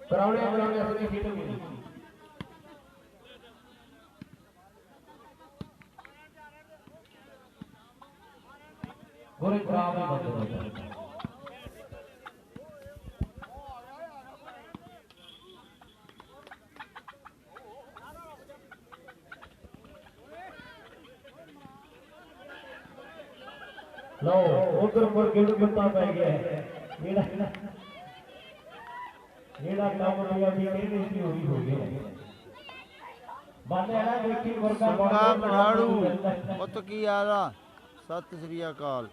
कराने अपनी सीट मिली गोरे खराब ही बंद हो गए लो उधर पर गेट बंदा पै गया है जेड़ा काम होया भी कहने सी हो गया बाने ना देखी वर्गा संगा मझाड़ू पुत की आला सत श्री अकाल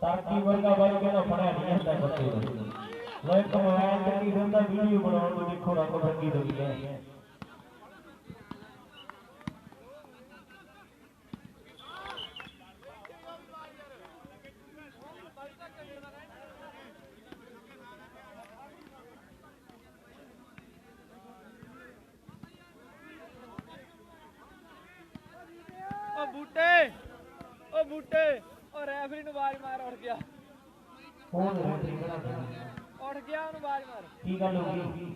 ताकि वर्गा भाई के ना फड़या नहीं ਹੁੰਦਾ ਬੱਚੇ ਨੂੰ वो एक मोबाइल ਤੇ ਕੀ ਹੁੰਦਾ ਵੀਡੀਓ ਬਣਾਉਣ ਨੂੰ ਦੇਖੋ ਰੰਗ ਭੰਗੀ ਲੱਗੀ ਹੈ बूटे और रेफरी नु आवाज मार उठ गया कौन रेफरी खड़ा था उठ गया उन आवाज मार की गल होगी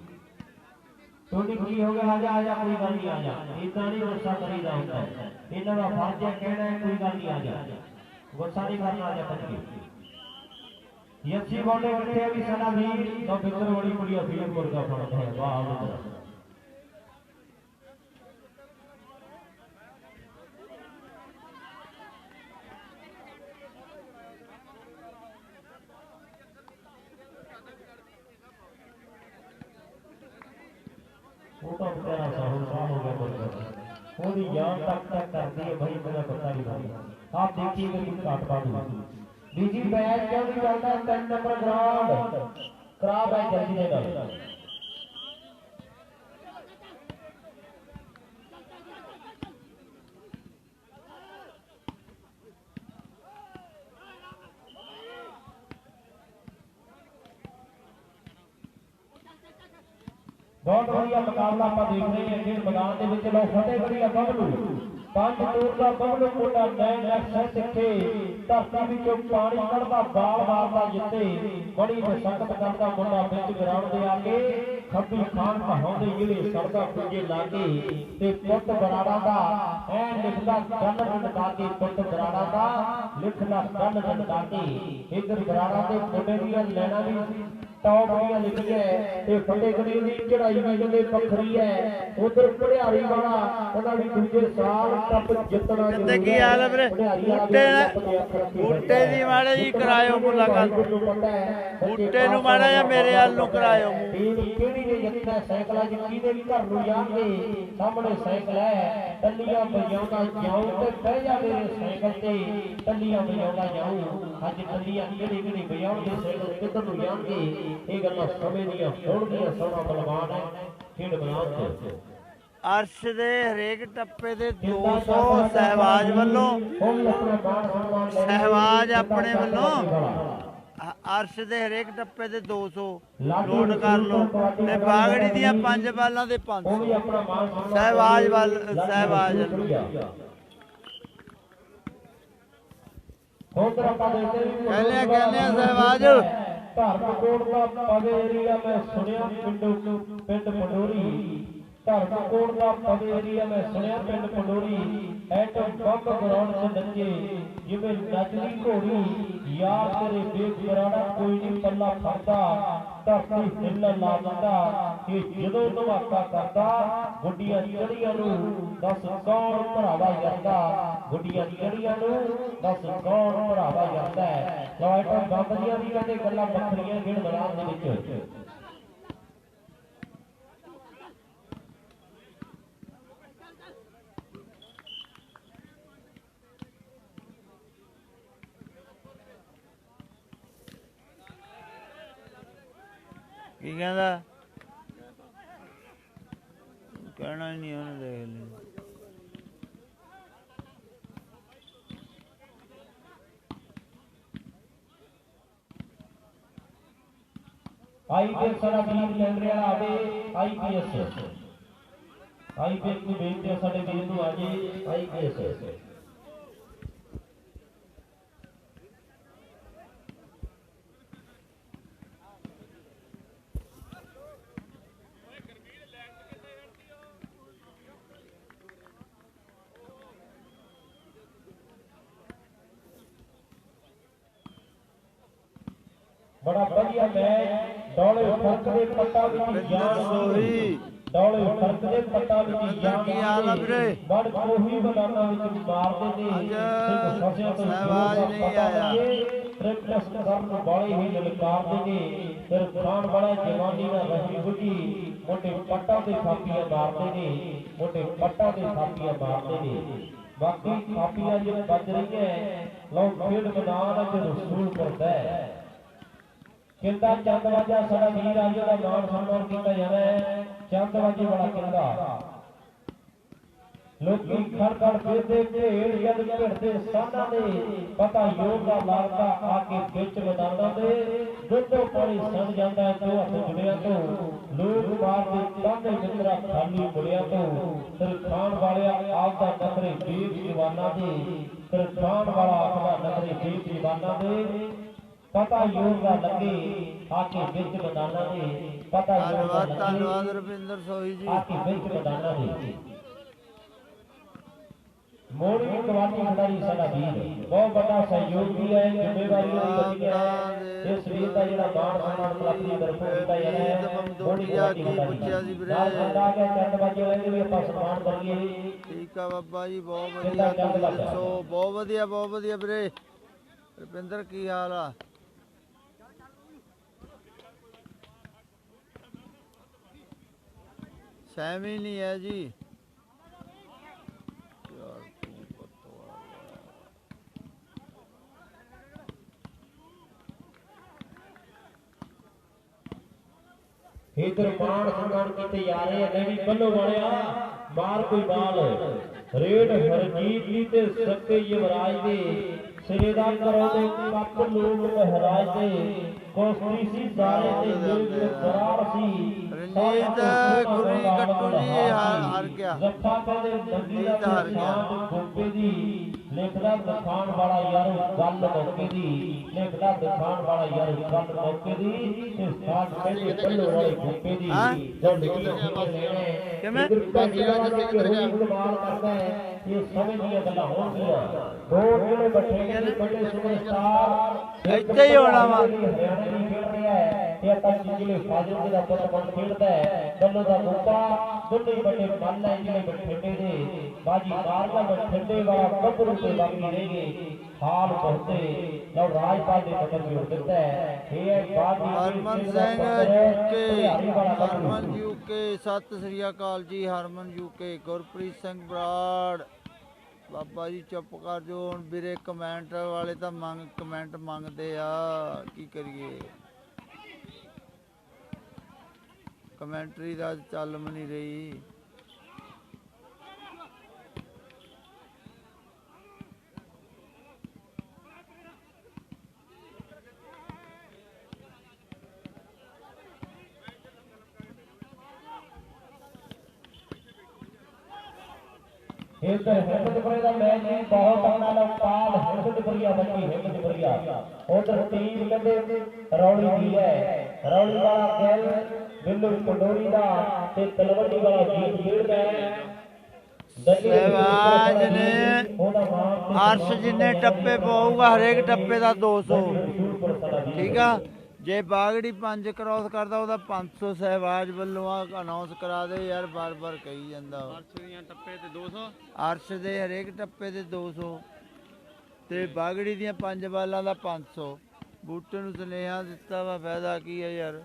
टोनी की हो गया आजा कोई गल नहीं आजा इतना नहीं गुस्सा करीदा होता है इन्हां दा फर्ज है कहना है कोई गल नहीं आजा गुस्सा नहीं करना आजा बच के यसी बोले किथे भी साडा वीर तो बिंदर वाली कुड़िया फिल्म मुर्गा फड़दा है वाह बेचारा साहूकार हो गया बंदा पूरी जान तक करती है भाई मुझे पता नहीं भाई आप देखिएगा कि काट पाऊंगा बीजी मैच क्यों नहीं चलता 10 नंबर ग्राउंड खराब है जल्दी देना बहुत बढ़िया मुकाबला आप देख रहे हैं खेल मैदान के विच लो फतेहगढ़ी बबलू 5 टूर का बबलू मुंडा नए लक्ष्य तिखे धरती विचों पानी कढ़दा बाल मारदा जिते बड़ी मशक्कत करदा मुंडा बिच ग्राउंड दे आके खब्बी खान कहाउंदे जिले सड़दा पुंजे लागे ते पुੱਤ बराड़ा दा ऐ लिखदा गल रंडा के पुੱਤ बराड़ा दा लिखदा गल रंडा के इधर बराड़ा दे मुंडे दी लैना भी टॉप ਦੀਆਂ ਲਿਖੀ ਹੈ ਤੇ ਫਤਿਹਗੜ੍ਹ ਦੀ ਚੜਾਈ ਵੀ ਕਹਿੰਦੇ ਵੱਖਰੀ ਹੈ ਉਧਰ ਭੜਿਆਰੀ ਵਾਲਾ ਉਹਨਾਂ ਵੀ ਦੂਜੇ ਸਾਲ ਕੱਪ ਜਿੱਤਣਾ ਤੇ ਕੀ ਹਾਲ ਹੈ ਵੀਰੇ ਬੂਟੇ ਦੀ ਮਾੜੇ ਜੀ ਕਰਾਇਓ ਮੁਲਾਕਾਤ ਬੂਟੇ ਨੂੰ ਮਾੜਾ ਜਾਂ ਮੇਰੇ ਹਾਲ ਨੂੰ ਕਰਾਇਓ ਕਿਹੜੀ ਨੇ ਜਿੱਤਣਾ ਸਾਈਕਲਾਂ ਚ ਕਿਹਦੇ ਵੀ ਘਰ ਨੂੰ ਜਾਣਗੇ ਸਾਹਮਣੇ ਸਾਈਕਲ ਹੈ ਟੱਲੀਆਂ ਵਜਾਉਂਦਾ ਜਾਉ ਤੇ ਬਹਿ ਜਾ ਮੇਰੇ ਸਾਈਕਲ ਤੇ ਟੱਲੀਆਂ ਵਜਾਉਂਦਾ ਜਾਉ ਅੱਜ ਟੱਲੀਆਂ ਕਿਹੜੀ ਕਿਹੜੀ ਵਜਾਉਣਗੇ ਸਾਈਕਲ ਕਿੱਧਰ ਨੂੰ ਜਾਣਗੇ ਇਹ ਗੱਲਾਂ ਸਮੇਂ ਦੀਆਂ ਹੋਣਗੀਆਂ ਸੋਹਣਾ ਬਲਵਾਨ ਹੈ ਖੇਡ ਮੈਦਾਨ ਤੇ ਅਰਸ਼ ਦੇ ਹਰੇਕ ਟੱਪੇ ਦੇ 200 ਸਹਿਵਾਜ ਵੱਲੋਂ ਸਹਿਵਾਜ ਆਪਣੇ ਵੱਲੋਂ ਅਰਸ਼ ਦੇ ਹਰੇਕ ਟੱਪੇ ਦੇ 200 ਲੋਡ ਕਰ ਲੋ ਤੇ ਬਾਗੜੀ ਦੀਆਂ 5 ਬਾਲਾਂ ਦੇ 500 ਸਹਿਵਾਜ ਵੱਲ ਸਹਿਵਾਜ ਕਹਿੰਦੇ ਸਹਿਵਾਜ ਧਰਮਕੋਟ ਦਾ ਪਵੇ ਏਰੀਆ ਮੈਂ ਸੁਣਿਆ ਪਿੰਡ ਪੰਡੋਰੀ ਧਰਮਕੋਟ ਦਾ ਪਵੇ ਏਰੀਆ ਮੈਂ ਸੁਣਿਆ ਪਿੰਡ ਪੰਡੋਰੀ ਐਟਮ ਬੰਬ ਗਰਾਊਂਡ 'ਚ ਨੱਚੇ ਜਿਵੇਂ ਨੱਚਦੀ ਘੋੜੀ ਯਾਰ ਤੇਰੇ ਵੇਖ ਬਰਾੜਾ ਕੋਈ ਨਹੀਂ ਪੱਲਾ ਫੜਦਾ ਧਰਤੀ ਹਿੱਲਣ ਲਾ ਦਿੰਦਾ ਕਿ ਜਦੋਂ ਧਮਾਕਾ ਕਰਦਾ ਗੁੱਡੀਆਂ ਚੜੀਆਂ ਨੂੰ ਦੱਸ ਕੌਣ ਭਰਾਵਾ ਜਾਂਦਾ ਗੁੱਡੀਆਂ ਚੜੀਆਂ ਨੂੰ ਦੱਸ ਕੌਣ ਭਰਾਵਾ ਜਾਂਦਾ ਲੋ ਐਟਮ ਬੰਬ ਦੀਆਂ ਵੀ ਕਹਿੰਦੇ ਗੱਲਾਂ ਵੱਖਰੀਆਂ ਖੇਡ ਮੈਦਾਨ ਦੇ ਵਿੱਚ ਕੀ ਕਹਿੰਦਾ ਕਹਿਣਾ ਹੀ ਨਹੀਂ ਉਹਨੇ ਦੇਖ ਲਿਆ आईपीएस वाला वीर मिल रहा आवे आईपीएस ਨੂੰ ਬੇਨਤੀ ਸਾਡੇ ਵੀਰ ਨੂੰ ਆ ਜੀ ਆਈਪੀਐਸ बड़ा बढ़िया मैच दौड़े फर्क दे पट्टा विच जान सोही दौड़े फर्क दे पट्टा विच जान की हाल है वीरे बड़ कोही मैदानां विच मारदे ने सिर्फ फसिया तो सहवाज नहीं आया प्रैक्टिस करन बड़े ही ललकारदे ने फिर खान वाला जवानी दा रही बुझी मोटे पट्टा ते थापियां मारदे ने मोटे पट्टा ते थापियां मारदे ने बाकी थापियां जो बज रही है लो खेड मैदान अज रसूलपुर दा किंदा चंदवाजा साडा वीर आज दा मान सम्मान किया जाना है चंदवाजे वाला किंदा लोकी खड़ खड़ फिरदे भेड़ जद भिड़दे साना दे पता योग दा लागदा आके बिच मैदानां दे दुद्धों पानी सड़ जांदा है जो हथ जुड़िया तो लोग मार दे ताने मित्रा खाली मुड़िया तो फिर खान वालिया आप दा नखरे बीर जवाना दे फिर खान वाला आखदा नखरे बीर जवाना दे पता योग दा लगे आके बिच मैदानां दे पता योग दा लगे धन्यवाद रविंदर सोही जी आके बिच मैदानां दे मोड़ी कवानी खिलाड़ी साडा वीर बहुत बड़ा सहयोगी है जिम्मेवारी बड़ी है इस वीर का जेड़ा मान सम्मान अपनी तरफों कीता जा रहा है मोड़ी कवानी खिलाड़ी नाल बंदा आ गया चंद बाजे वाले भी ਆਪਾਂ सम्मान करिए ठीक है बाबा जी बहुत बढ़िया सो बहुत बढ़िया वीरे रविंदर की हाल आ सैमी नहीं है जी इधर मान सम्मान किए जा रहे हैं नहीं बल्लो वालिया मार कोई बाल रेड हरजीत जी ते सत्ते युवराज दे सिरे दा करो दे कप लोग महराज दे कोस्ती सी सारे ते लोग फरार सी रंजीत गुरी कट्टू जी हार गया जफ्फा दे नंदी दा शांत गोपे दी लिखदा दिखाण वाला यार गल मौके दी लिखदा दिखाण वाला यार गल मौके दी ते साथ पहले बल्लो वाले गोपे दी जो लेने किवें फुटबॉल करता है ये समझ दिया गल्लां होणगीਆਂ दो ਜਿਹੜੇ ਬੱਠੇ ਨੇ ਵੱਡੇ ਸੁਪਰਸਟਾਰ ਇੱਥੇ ਹੀ ਹੋਣਾ ਵਾ ਹਰਿਆਣੇ ਦੀ ਖੇਡ ਰਿਹਾ ਹੈ ਤੇ ਆਪਾਂ ਜਿਹੜੇ ਫਾਜ਼ਿਲ ਦਾ ਪੁੱਤ ਬਣ ਖੇਡਦਾ ਹੈ ਬੱਲੋ ਦਾ ਗੋਪਾ ਦੋਨੇ ਵੱਡੇ ਮੱਲ ਹੈ ਜਿਹੜੇ ਬਠਿੰਡੇ ਦੇ ਬਾਜੀ ਮਾਰਦਾ ਬਠਿੰਡੇ ਵਾਲਾ ਗੱਭਰੂ ਤੇ ਬਾਕੀ ਰਹਿ ਗਏ ਹਾਲ ਬਹੁਤੇ ਲਓ ਰਾਜਪਾਲ ਦੇ ਨੰਬਰ ਜੋੜ ਦਿੱਤਾ ਹੈ ਇਹ ਹੈ ਬਾਜੀ ਹਰਮਨ ਸਿੰਘ ਕੇ ਹਰਮਨ ਯੂਕੇ ਸਤਿ ਸ੍ਰੀ ਅਕਾਲ ਜੀ ਹਰਮਨ ਯੂਕੇ ਗੁਰਪ੍ਰੀਤ ਸਿੰਘ ਬਰਾੜ ਬਾਬਾ ਜੀ ਚੁੱਪ ਕਰ ਜੋ ਹੁਣ ਵੀਰੇ ਕਮੈਂਟ ਵਾਲੇ ਤਾਂ ਕਮੈਂਟ ਮੰਗਦੇ ਆ ਕੀ ਕਰੀਏ ਕਮੈਂਟਰੀ ਦਾ ਚੱਲ ਨਹੀਂ ਰਹੀ इधर हिम्मतपुरे का मैच भी बहुत अपना लौटाल हिम्मतपुरिया बची हिम्मतपुरिया उधर टीम कहते रौली दी है रौली वाला गैल बिल्लू पंडोरी का ते तलवंडी वाला जीत खेलदा है सहवाज ने अर्श जिन्ने टप्पे पाऊगा हरेक टप्पे का 200 ठीक है जे बागड़ी 5 क्रॉस करता ਉਹਦਾ 500 सहवाज ਵੱਲੋਂ ਅਨਾਉਂਸ ਕਰਾ ਦੇ ਯਾਰ ਬਾਰ-ਬਾਰ ਕਹੀ ਜਾਂਦਾ ਅਰਸ਼ ਦੀਆਂ ਟੱਪੇ ਤੇ 200 ਅਰਸ਼ ਦੇ ਹਰੇਕ ਟੱਪੇ ਤੇ 200 ਤੇ ਬਾਗੜੀ ਦੀਆਂ 5 ਬਾਲਾਂ ਦਾ 500 ਬੂਟੇ ਨੂੰ ਸੁਨੇਹਾ ਦਿੱਤਾ ਵਾ ਫਾਇਦਾ ਕੀ ਹੈ ਯਾਰ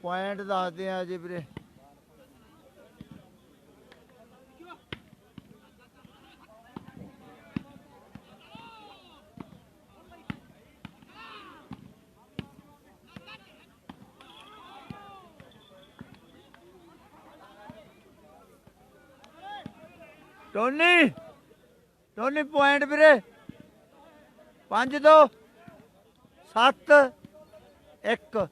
ਪੁਆਇੰਟ ਦੱਸਦੇ ਆ ਜੀ ਵੀਰੇ टोनी टोनी पॉइंट वीरे 5 2 7 1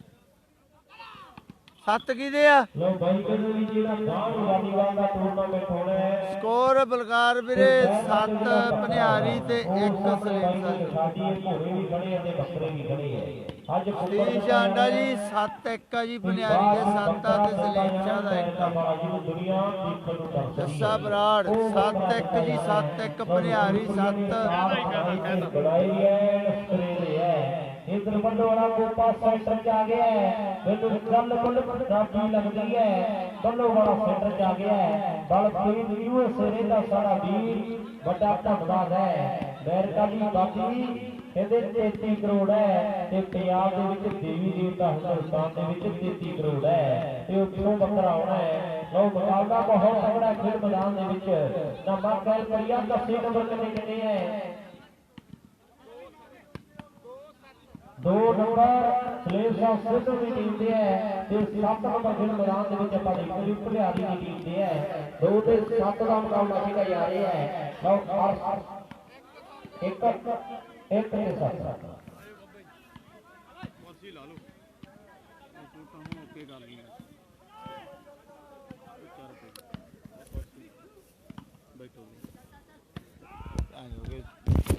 7 ਕਿਹਦੇ ਆ ਲੋ ਬਾਈ ਕਹਿੰਦੇ ਵੀ ਜਿਹੜਾ ਗਾਂਹ ਵਾਲੀਬਾਲ ਦਾ ਟੂਰਨਾਮੈਂਟ ਹੋਣਾ ਹੈ ਸਕੋਰ ਬਲਕਾਰ ਵੀਰੇ 7 ਭਨਿਆਰੀ ਤੇ 1 ਸਲੇਮ ਸਾਡੀ ਇਹ ਘੋੜੇ ਵੀ ਖੜੇ ਆ ਤੇ ਬੱਕਰੇ ਵੀ ਖੜੇ ਆ ਅੱਜ ਸਤੀਸ਼ ਆਂਡਾ ਜੀ 7 1 ਆ ਜੀ ਭਨਿਆਰੀ ਦੇ 7 ਆ ਤੇ ਸਲੇਮ ਸ਼ਾਹ ਦਾ 1 ਜਿਹਨੂੰ ਦੁਨੀਆ ਦੇਖਣ ਨੂੰ ਤਰਸਦੀ ਹੈ। ਜੱਸਾ ਬਰਾੜ 7 1 ਜੀ 7 1 ਭਨਿਆਰੀ 7 ਬੜਾਈ ਹੈ ਸਟਰੇ ਹੈ ਇਧਰ ਵੱਡੋ ਵਾਲਾ ਗੋਪਾ ਸੈਂਟਰ ਚ ਆ ਗਿਆ ਹੈ ਮੈਨੂੰ ਗੱਲ ਕੁੱਲ ਰਾਜੀ ਲੱਗਦੀ ਹੈ ਵੱਡੋ ਵਾਲਾ ਸੈਂਟਰ ਚ ਆ ਗਿਆ ਹੈ ਬਲਪ੍ਰੀਤ ਯੂਐਸਏ ਦਾ ਸਾਡਾ ਵੀਰ ਵੱਡਾ ਧੰਨਵਾਦ ਹੈ ਅਮਰੀਕਾ ਦੀ ਬਾਕੀ ਇਹਦੇ 33 ਕਰੋੜ ਹੈ ਤੇ ਪੰਜਾਬ ਦੇ ਵਿੱਚ ਦੇਵੀ ਦੇਵਤਾ ਹਿੰਦੁਸਤਾਨ ਦੇ ਵਿੱਚ 33 ਕਰੋੜ ਹੈ ਤੇ ਉੱਥੋਂ ਬੱਕਰਾ ਆਉਣਾ ਹੈ ਲੋ ਮੁਕਾਬਲਾ ਬਹੁਤ ਤਗੜਾ ਖੇਡ ਮੈਦਾਨ ਦੇ ਵਿੱਚ ਨੰਬਰ ਗੱਲ ਕਰੀਆ 10 ਨੰਬਰ ਕਿੰਨੇ ਹੈ 2 ਨੰਬਰ ਸਲੇਮ ਸਾਹਿਬ ਸਿੱਧੂ ਦੀ ਟੀਮ ਦੇ ਹੈ ਤੇ 7 ਨੰਬਰ ਖੇਡ ਮੈਦਾਨ ਦੇ ਵਿੱਚ ਆਪਾਂ ਦੇਖਦੇ ਹਾਂ ਭਲਿਆਰੀ ਦੀ ਟੀਮ ਦੇ ਹੈ 2 ਤੇ 7 ਦਾ ਮੁਕਾਬਲਾ ਕੀਤਾ ਜਾ ਰਿਹਾ ਹੈ ਲਓ ਇੱਕ ਤੇ 7 ਕੁਰਸੀ ਲਾ ਲਓ ਤੂੰ ਤਾਂ ਹੁਣ ਓਕੇ ਕਰ ਲਈ ਬੈਠੋ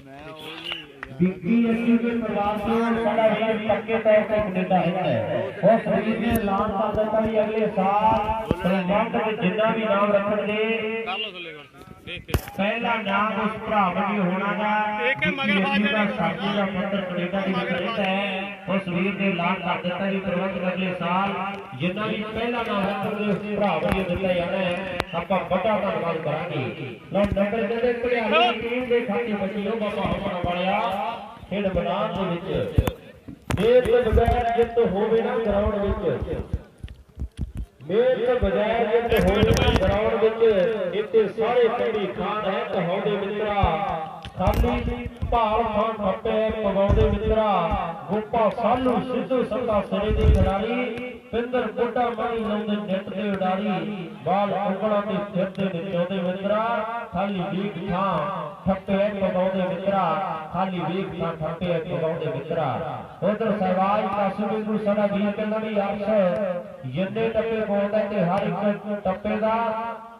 ਮੈਂ ਵਿੱਕੀ ਅੱਸੀ ਦੇ ਪਰਿਵਾਰ ਤੋਂ ਸਾਡਾ ਵੀਰ ਪੱਕੇ ਤੌਰ ਤੇ ਕੈਨੇਡਾ ਹੈ ਉਹ ਸਰੀਰ ਨੇ ਐਲਾਨ ਕਰ ਦਿੱਤਾ ਵੀ ਅਗਲੇ ਸਾਲ ਟੂਰਨਾਮੈਂਟ ਵਿੱਚ ਜਿੰਨਾ ਵੀ ਨਾਮ ਰੱਖਣਗੇ ਕਰ ਲਓ ਥੱਲੇ ਦੇਖ ਕੇ ਪਹਿਲਾ ਨਾਮ ਉਸ ਭਰਾ ਵਜੋਂ ਹੋਣਾ ਦਾ ਇੱਕ ਮਗਰ ਬਾਜ ਦਾ ਸਾਥੀ ਦਾ ਪੁੱਤਰ ਕੈਨੇਡਾ ਦੀ ਰਹਿੰਦਾ ਹੈ ਉਸ ਵੀਰ ਨੇ ਐਲਾਨ ਕਰ ਦਿੱਤਾ ਵੀ ਪ੍ਰਬੰਧ ਅਗਲੇ ਸਾਲ ਜਿੰਨਾ ਵੀ ਪਹਿਲਾ ਨਾਮ ਰੱਖਣਗੇ ਉਸ ਭਰਾ ਵਜੋਂ ਦਿੱਤਾ ਜਾਣਾ ਹੈ ਆਪਾਂ ਵੱਡਾ ਧੰਨਵਾਦ ਕਰਾਂਗੇ ਲਓ ਨੰਬਰ ਕਹਿੰਦੇ ਭਲਿਆਰੀ ਟੀਮ ਦੇ ਖਾਤੇ ਬੱਚਿਓ ਬਾਬਾ ਹਮਣਾ ਵਾਲਿਆ ਖੇਡ ਮੈਦਾਨ ਦੇ ਵਿੱਚ ਮੇਰ ਤੋਂ ਬਗੈਰ ਜਿੱਤ ਹੋਵੇ ਨਾ ਗਰਾਊਂਡ ਵਿੱਚ ਮੇਰ ਤੋਂ ਬਗੈਰ ਜਿੱਤ ਹੋਵੇ ਨਾ ਗਰਾਊਂਡ ਵਿੱਚ ਇੱਥੇ ਸਾਰੇ ਪਿੰਡੀ ਖਾਨ ਹੈ ਕਹਾਉਂਦੇ ਮਿੱਤਰਾ ਖਾਲੀ ਭਾਲ ਖਾਨ ਫੱਟੇ ਪਵਾਉਂਦੇ ਮਿੱਤਰਾ ਗੋਪਾ ਸਾਲੂ ਸਿੱਧੂ ਸੰਗਾ ਸਰੇ ਦੇ ਖਿਡਾਰੀ ਪਿੰਦਰ ਬੁੱਢਾ ਮਾਈ ਲਾਉਂਦੇ ਨੈਟ ਤੇ ਉਡਾਰੀ ਬਾਲ ਉਂਗਲਾਂ ਦੇ ਫਿਰਦੇ ਨਚਾਉਂਦੇ ਮਿੱਤਰਾ ਖਾਲੀ ਵੀਕ ਥਾਂ ਠੱਪੇ ਪਵਾਉਂਦੇ ਮਿੱਤਰਾ ਖਾਲੀ ਵੀਕ ਥਾਂ ਠੱਪੇ ਪਵਾਉਂਦੇ ਮਿੱਤਰਾ ਉਧਰ ਸਹਿਵਾਜ ਕਾਸੂਮੀ ਨੂੰ ਸਾਡਾ ਵੀਰ ਕਹਿੰਦਾ ਵੀ ਅਰਸ਼ ਜਿੰਨੇ ਟੱਪੇ ਪਾਉਂਦਾ ਤੇ ਹਰ ਇੱਕ ਟੱਪੇ ਦਾ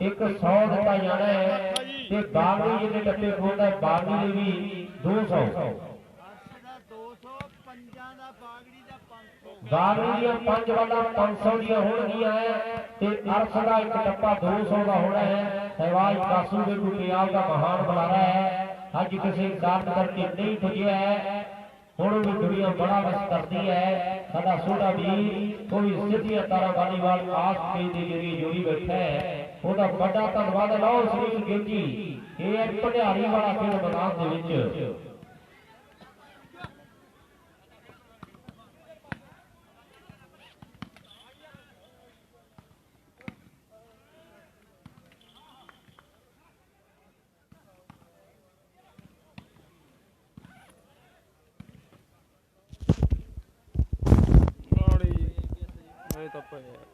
100 ਦਿੱਤਾ ਜਾਣਾ ਹੈ ਤੇ ਬਾਗੜੀ ਜਿੰਨੇ ਟੱਪੇ ਪਾਉਂਦਾ ਬਾਗੜੀ ਦੇ ਵੀ 200 ਬਾਗੜੀ ਦੀਆਂ 5 ਵਾਲਾਂ 500 ਦੀਆਂ ਹੋਣਗੀਆਂ ਤੇ ਅਰਸ਼ ਦਾ ਇੱਕ ਟੱਪਾ 200 ਦਾ ਹੋਣਾ ਹੈ ਸਹਿਵਾਜ ਕਾਸੂ ਦੇ ਪੰਜਾਬ ਦਾ ਮਹਾਨ ਬੁਲਾਰਾ ਹੈ ਅੱਜ ਕਿਸੇ ਕਾਰਨ ਕਰਕੇ ਨਹੀਂ ਪੁੱਜਿਆ ਹੈ ਹੁਣ ਵੀ ਦੁਨੀਆ ਬੜਾ ਵਸ ਕਰਦੀ ਹੈ ਸਾਡਾ ਛੋਟਾ ਵੀਰ ਕੋਈ ਸਿੱਧੀਆਂ ਤਾਰਾਂ ਵਾਲੀਬਾਲ ਆਸ ਕੇ ਦੇ ਜਰੀਏ ਜੁੜੀ ਬੈਠਾ ਹੈ ਉਹਦਾ ਵੱਡਾ ਧੰਨਵਾਦ ਹੈ ਲਓ ਸ੍ਰੀ ਗਿੱਜੀ ਇਹ ਹੈ ਭੰਡਾਰੀ ਵਾਲਾ ਖੇਡ ਮੈਦਾਨ ਦੇ ਵਿੱਚ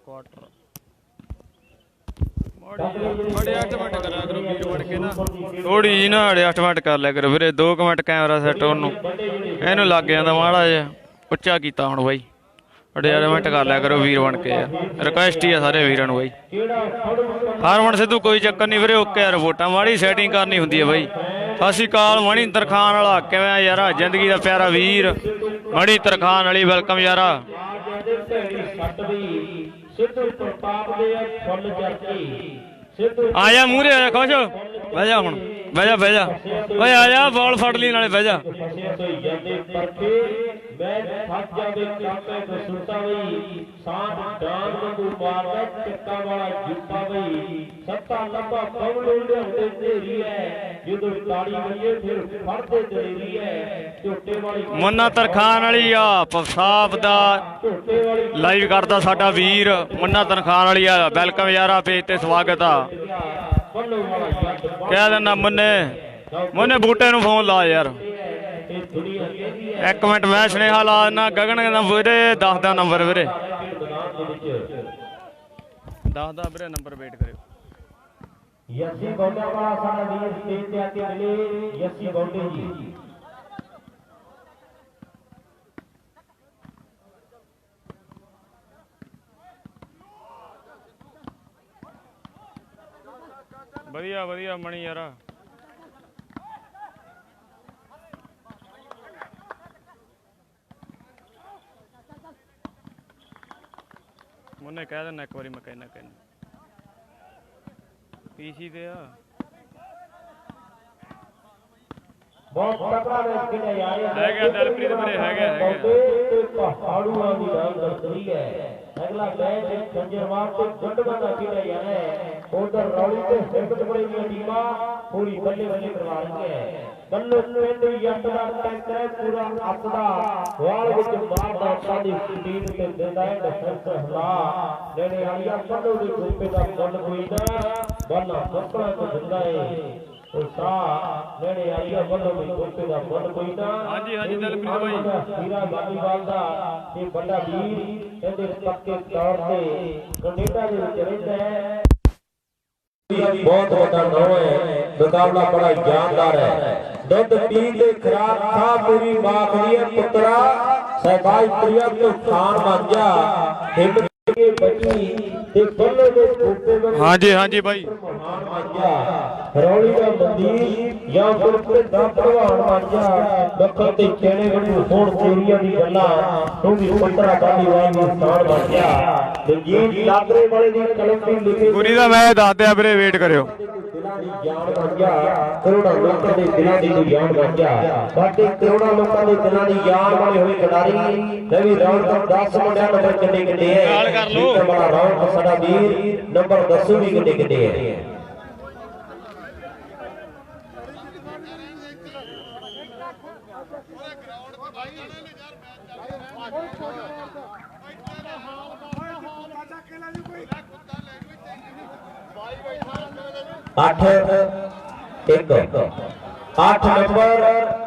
ਕੁਆਟਰ ਮਾੜੇ 8 ਮਿੰਟ ਕਰਿਆ ਕਰੋ ਵੀਰ ਬਣ ਕੇ ਨਾ ਥੋੜੀ ਜੀ ਨਾ 8 ਮਿੰਟ ਕਰ ਲਿਆ ਕਰੋ ਵੀਰੇ 2 ਮਿੰਟ ਕੈਮਰਾ ਸੈੱਟ ਉਹਨੂੰ ਇਹਨੂੰ ਲੱਗ ਜਾਂਦਾ ਮਾੜਾ ਜਿਹਾ ਉੱਚਾ ਕੀਤਾ ਹੁਣ ਬਾਈ 8 ਮਿੰਟ ਕਰ ਲਿਆ ਕਰੋ ਵੀਰ ਬਣ ਕੇ ਰਿਕੁਐਸਟ ਹੀ ਆ ਸਾਰੇ ਵੀਰਾਂ ਨੂੰ ਬਾਈ ਹਰਮਨ ਸਿੱਧੂ ਕੋਈ ਚੱਕਰ ਨਹੀਂ ਵੀਰੇ ਓਕੇ ਯਾਰ ਵੋਟਾਂ ਮਾੜੀ ਸੈਟਿੰਗ ਕਰਨੀ ਹੁੰਦੀ ਹੈ ਬਾਈ ਸਤਿ ਸ਼੍ਰੀ ਅਕਾਲ ਮਣੀ ਤਰਖਾਨ ਵਾਲਾ ਕਿਵੇਂ ਯਾਰਾ ਜ਼ਿੰਦਗੀ ਦਾ ਪਿਆਰਾ ਵੀਰ ਮਣੀ ਤਰਖਾਨ ਵਾਲੀ ਵੈਲਕਮ ਯਾਰਾ ਸਿੱਧੂ ਪ੍ਰਤਾਪ ਦੇ ਫੁੱਲ ਚਰਚੀ ਸਿੱਧੂ ਆਇਆ ਮੂਹਰੇ ਆਇਆ ਖੁਸ਼ ਬਹਿ ਜਾ ਹੁਣ ਬਹਿ ਜਾ ਓਏ ਆ ਜਾ ਬਾਲ ਫੜ ਲਈ ਨਾਲੇ ਬਹਿ ਜਾ ਮੈਂ ਥੱਕ ਜਾਵੇ ਕਾਪੇ ਦਸੂਤਾ ਵਈ ਸਾਹ ਡਾਂਗ ਵਾਂਗੂ ਮਾਰਦਾ ਟਿੱਕਾ ਵਾਲਾ ਜੁੱਤਾ ਵਈ ਸੱਤਾ ਲੱਭਾ ਬਵਲੂ ਲਿਆਉਂਦੇ ਢੇਰੀ ਹੈ ਜਦੋਂ ਤਾੜੀ ਵਈਏ ਫਿਰ ਫੜਦੇ ਢੇਰੀ ਹੈ ਝੋਟੇ ਵਾਲੀ ਮੁੰਨਾ ਤਰਖਾਨ ਵਾਲੀ ਆ ਪਸਾਬ ਦਾ ਝੋਟੇ ਵਾਲੀ ਲਾਈਵ ਕਰਦਾ ਸਾਡਾ ਵੀਰ ਮੁੰਨਾ ਤਰਖਾਨ ਵਾਲੀ ਆ ਵੈਲਕਮ ਯਾਰਾ ਪੇਜ ਤੇ ਸਵਾਗਤ ਆ ਕਹਿ ਦਿੰਦਾ ਮੁੰਨੇ ਬੂਟੇ ਨੂੰ ਫੋਨ ਲਾ ਯਾਰ 1 ਮਿੰਟ ਮੈਂ ਸੁਨੇਹਾ ਲਾ ਦਿੰਦਾ ਗਗਨ ਦਾ ਵੀਰੇ 10 ਦਾ ਨੰਬਰ ਵੀਰੇ 10 ਦਾ ਵੀਰੇ ਨੰਬਰ ਵੇਟ ਕਰਿਓ ਯਸੀ ਗੌਂਡਾ ਵਾਲਾ ਸਾਡਾ ਵੀਰ ਸਟੇਜ ਤੇ ਆ ਕੇ ਮਿਲੇ ਯਸੀ ਗੌਂਡੇ ਜੀ ਵਧੀਆ ਵਧੀਆ ਮਣੀ ਯਾਰ ਮੁੰਨੇ ਕਹਿ ਦਿੰਦਾ ਇੱਕ ਵਾਰੀ ਮੈਂ ਕਹਿਣਾ ਪੀਸੀ ਤੇ ਆ ਬਹੁਤ ਤਕੜਾ ਮੈਚ ਖੇਡਿਆ ਜਾ ਰਿਹਾ ਹੈਗਾ ਦਿਲਪ੍ਰੀਤ ਵੀਰੇ ਹੈਗਾ ਤੇ ਪਹਾੜੂਆਂ ਦੀ ਨਾਲ ਦਰਸਰੀ ਹੈ ਅਗਲਾ ਮੈਚ ਖੰਜਰਵਾਰ ਤੇ ਗੰਡਵਾ ਦਾ ਖੇਡਿਆ ਜਾ ਰਿਹਾ ਹੈ ਉਧਰ ਰੌਲੀ ਤੇ ਹਿੰਮਤਪੁਰੇ ਦੀਆਂ ਟੀਮਾਂ ਪੂਰੀ ਬੱਲੇ ਬੱਲੇ ਕਰਵਾ ਰਹੀਆਂ ਹੈ ਬੱਲੋ ਪਿੰਡ ਜੱਟ ਦਾ ਟੈਂਕਰ ਹੈ ਪੂਰਾ ਅੱਤਦਾ ਵਾਲ ਵਿੱਚ ਮਾਰਦਾ ਸਾਡੀ ਟੀਮ ਤੇ ਦਿੰਦਾ ਹੈ ਡਿਫੈਂਸ ਹਲਾ ਨੇੜੇ ਵਾਲੀਆ ਬੱਲੋ ਦੇ ਗੋਪੇ ਦਾ ਮੁੱਲ ਕੋਈ ਨਾ ਬਾਲਾ ਬੱਕਰਾ ਤੇ ਦਿੰਦਾ ਹੈ ਉਸਾ ਨੇੜੇ ਆਈਆ ਵੱਲੋਂ ਵੀ ਗੋਪੇ ਦਾ ਮੁੱਲ ਕੋਈ ਨਾ ਹਾਂਜੀ ਦਿਲਪ੍ਰੀਤ ਬਾਈ ਹੀਰਾ ਵਾਲੀਵਾਲ ਦਾ ਇਹ ਵੱਡਾ ਵੀਰ ਇਹਦੇ ਪੱਕੇ ਤੌਰ ਤੇ ਕੈਨੇਡਾ ਦੇ ਵਿੱਚ ਰਹਿੰਦਾ ਹੈ ਬਹੁਤ ਵੱਡਾ ਨਾਮ ਹੈ ਮੁਕਾਬਲਾ ਬੜਾ ਜਾਨਦਾਰ ਹੈ ਦੁੱਧ ਪੀ ਕੇ ਖਰਾਬ ਖਾ ਪੂਰੀ ਮਾਖਦੀ ਹੈ ਪੁੱਤਰਾ ਸਹਿਬਾਜ ਪ੍ਰਿਆ ਤੋਂ ਖਾਨ ਬਣ ਜਾ ਹਿੰਮਤ ਕੇ ਬਚੀ ਤੇ ਬੱਲੇ ਦੇ ਗੋਪੇ ਵਿੱਚ ਹਾਂਜੀ ਬਾਈ ਮਹਾਨ ਬਣ ਜਾ ਰੌਲੀ ਦਾ ਮੰਦੀਰ ਜਾਂ ਗੁਰਪ੍ਰੀਤ ਦਾ ਭਲਵਾਨ ਬਣ ਜਾ ਦੱਖਣ ਤੇ ਚੇੜੇ ਵੱਲੋਂ ਹੁਣ ਚੋਰੀਆਂ ਦੀ ਗੱਲਾਂ ਤੂੰ ਵੀ ਪੁੱਤਰਾ ਵਾਲੀਵਾਲ ਦੀ ਸ਼ਾਨ ਬਣ ਜਾ ਦਲਜੀਤ ਲਾਗਰੇ ਵਾਲੇ ਦੀ ਕਲਮ ਤੇ ਲਿਖੇ ਗੁਰੀ ਦਾ ਮੈਂ ਦੱਸ ਦਿਆ ਵੀਰੇ ਵੇਟ ਕਰਿਓ ਦਿਲਾਂ ਦੀ ਜਾਨ ਬਣ ਜਾ ਕਰੋੜਾਂ ਲੋਕਾਂ ਦੇ ਦਿਲਾਂ ਦੀ ਤੂੰ ਜਾਨ ਬਣ ਜਾ ਬਾਕੀ ਕਰੋੜਾਂ ਲੋਕਾਂ ਦੇ ਦਿਲਾਂ ਦੀ ਜਾਨ ਬਣੇ ਹੋਏ ਖਿਡਾਰੀ ਨਵੀਂ ਰੌਣਕ 10 ਮੁੰਡਿਆਂ ਨੰਬਰ ਕਿੰਨੇ ਹੈ ਨਾਲ ਕਰ ਲਓ ਬੜਾ ਰੌਣਕ ਸਾਡਾ ਵੀਰ ਨੰਬਰ 10 ਵੀ ਕਿੰਨੇ ਹੈ 8 ਨੰਬਰ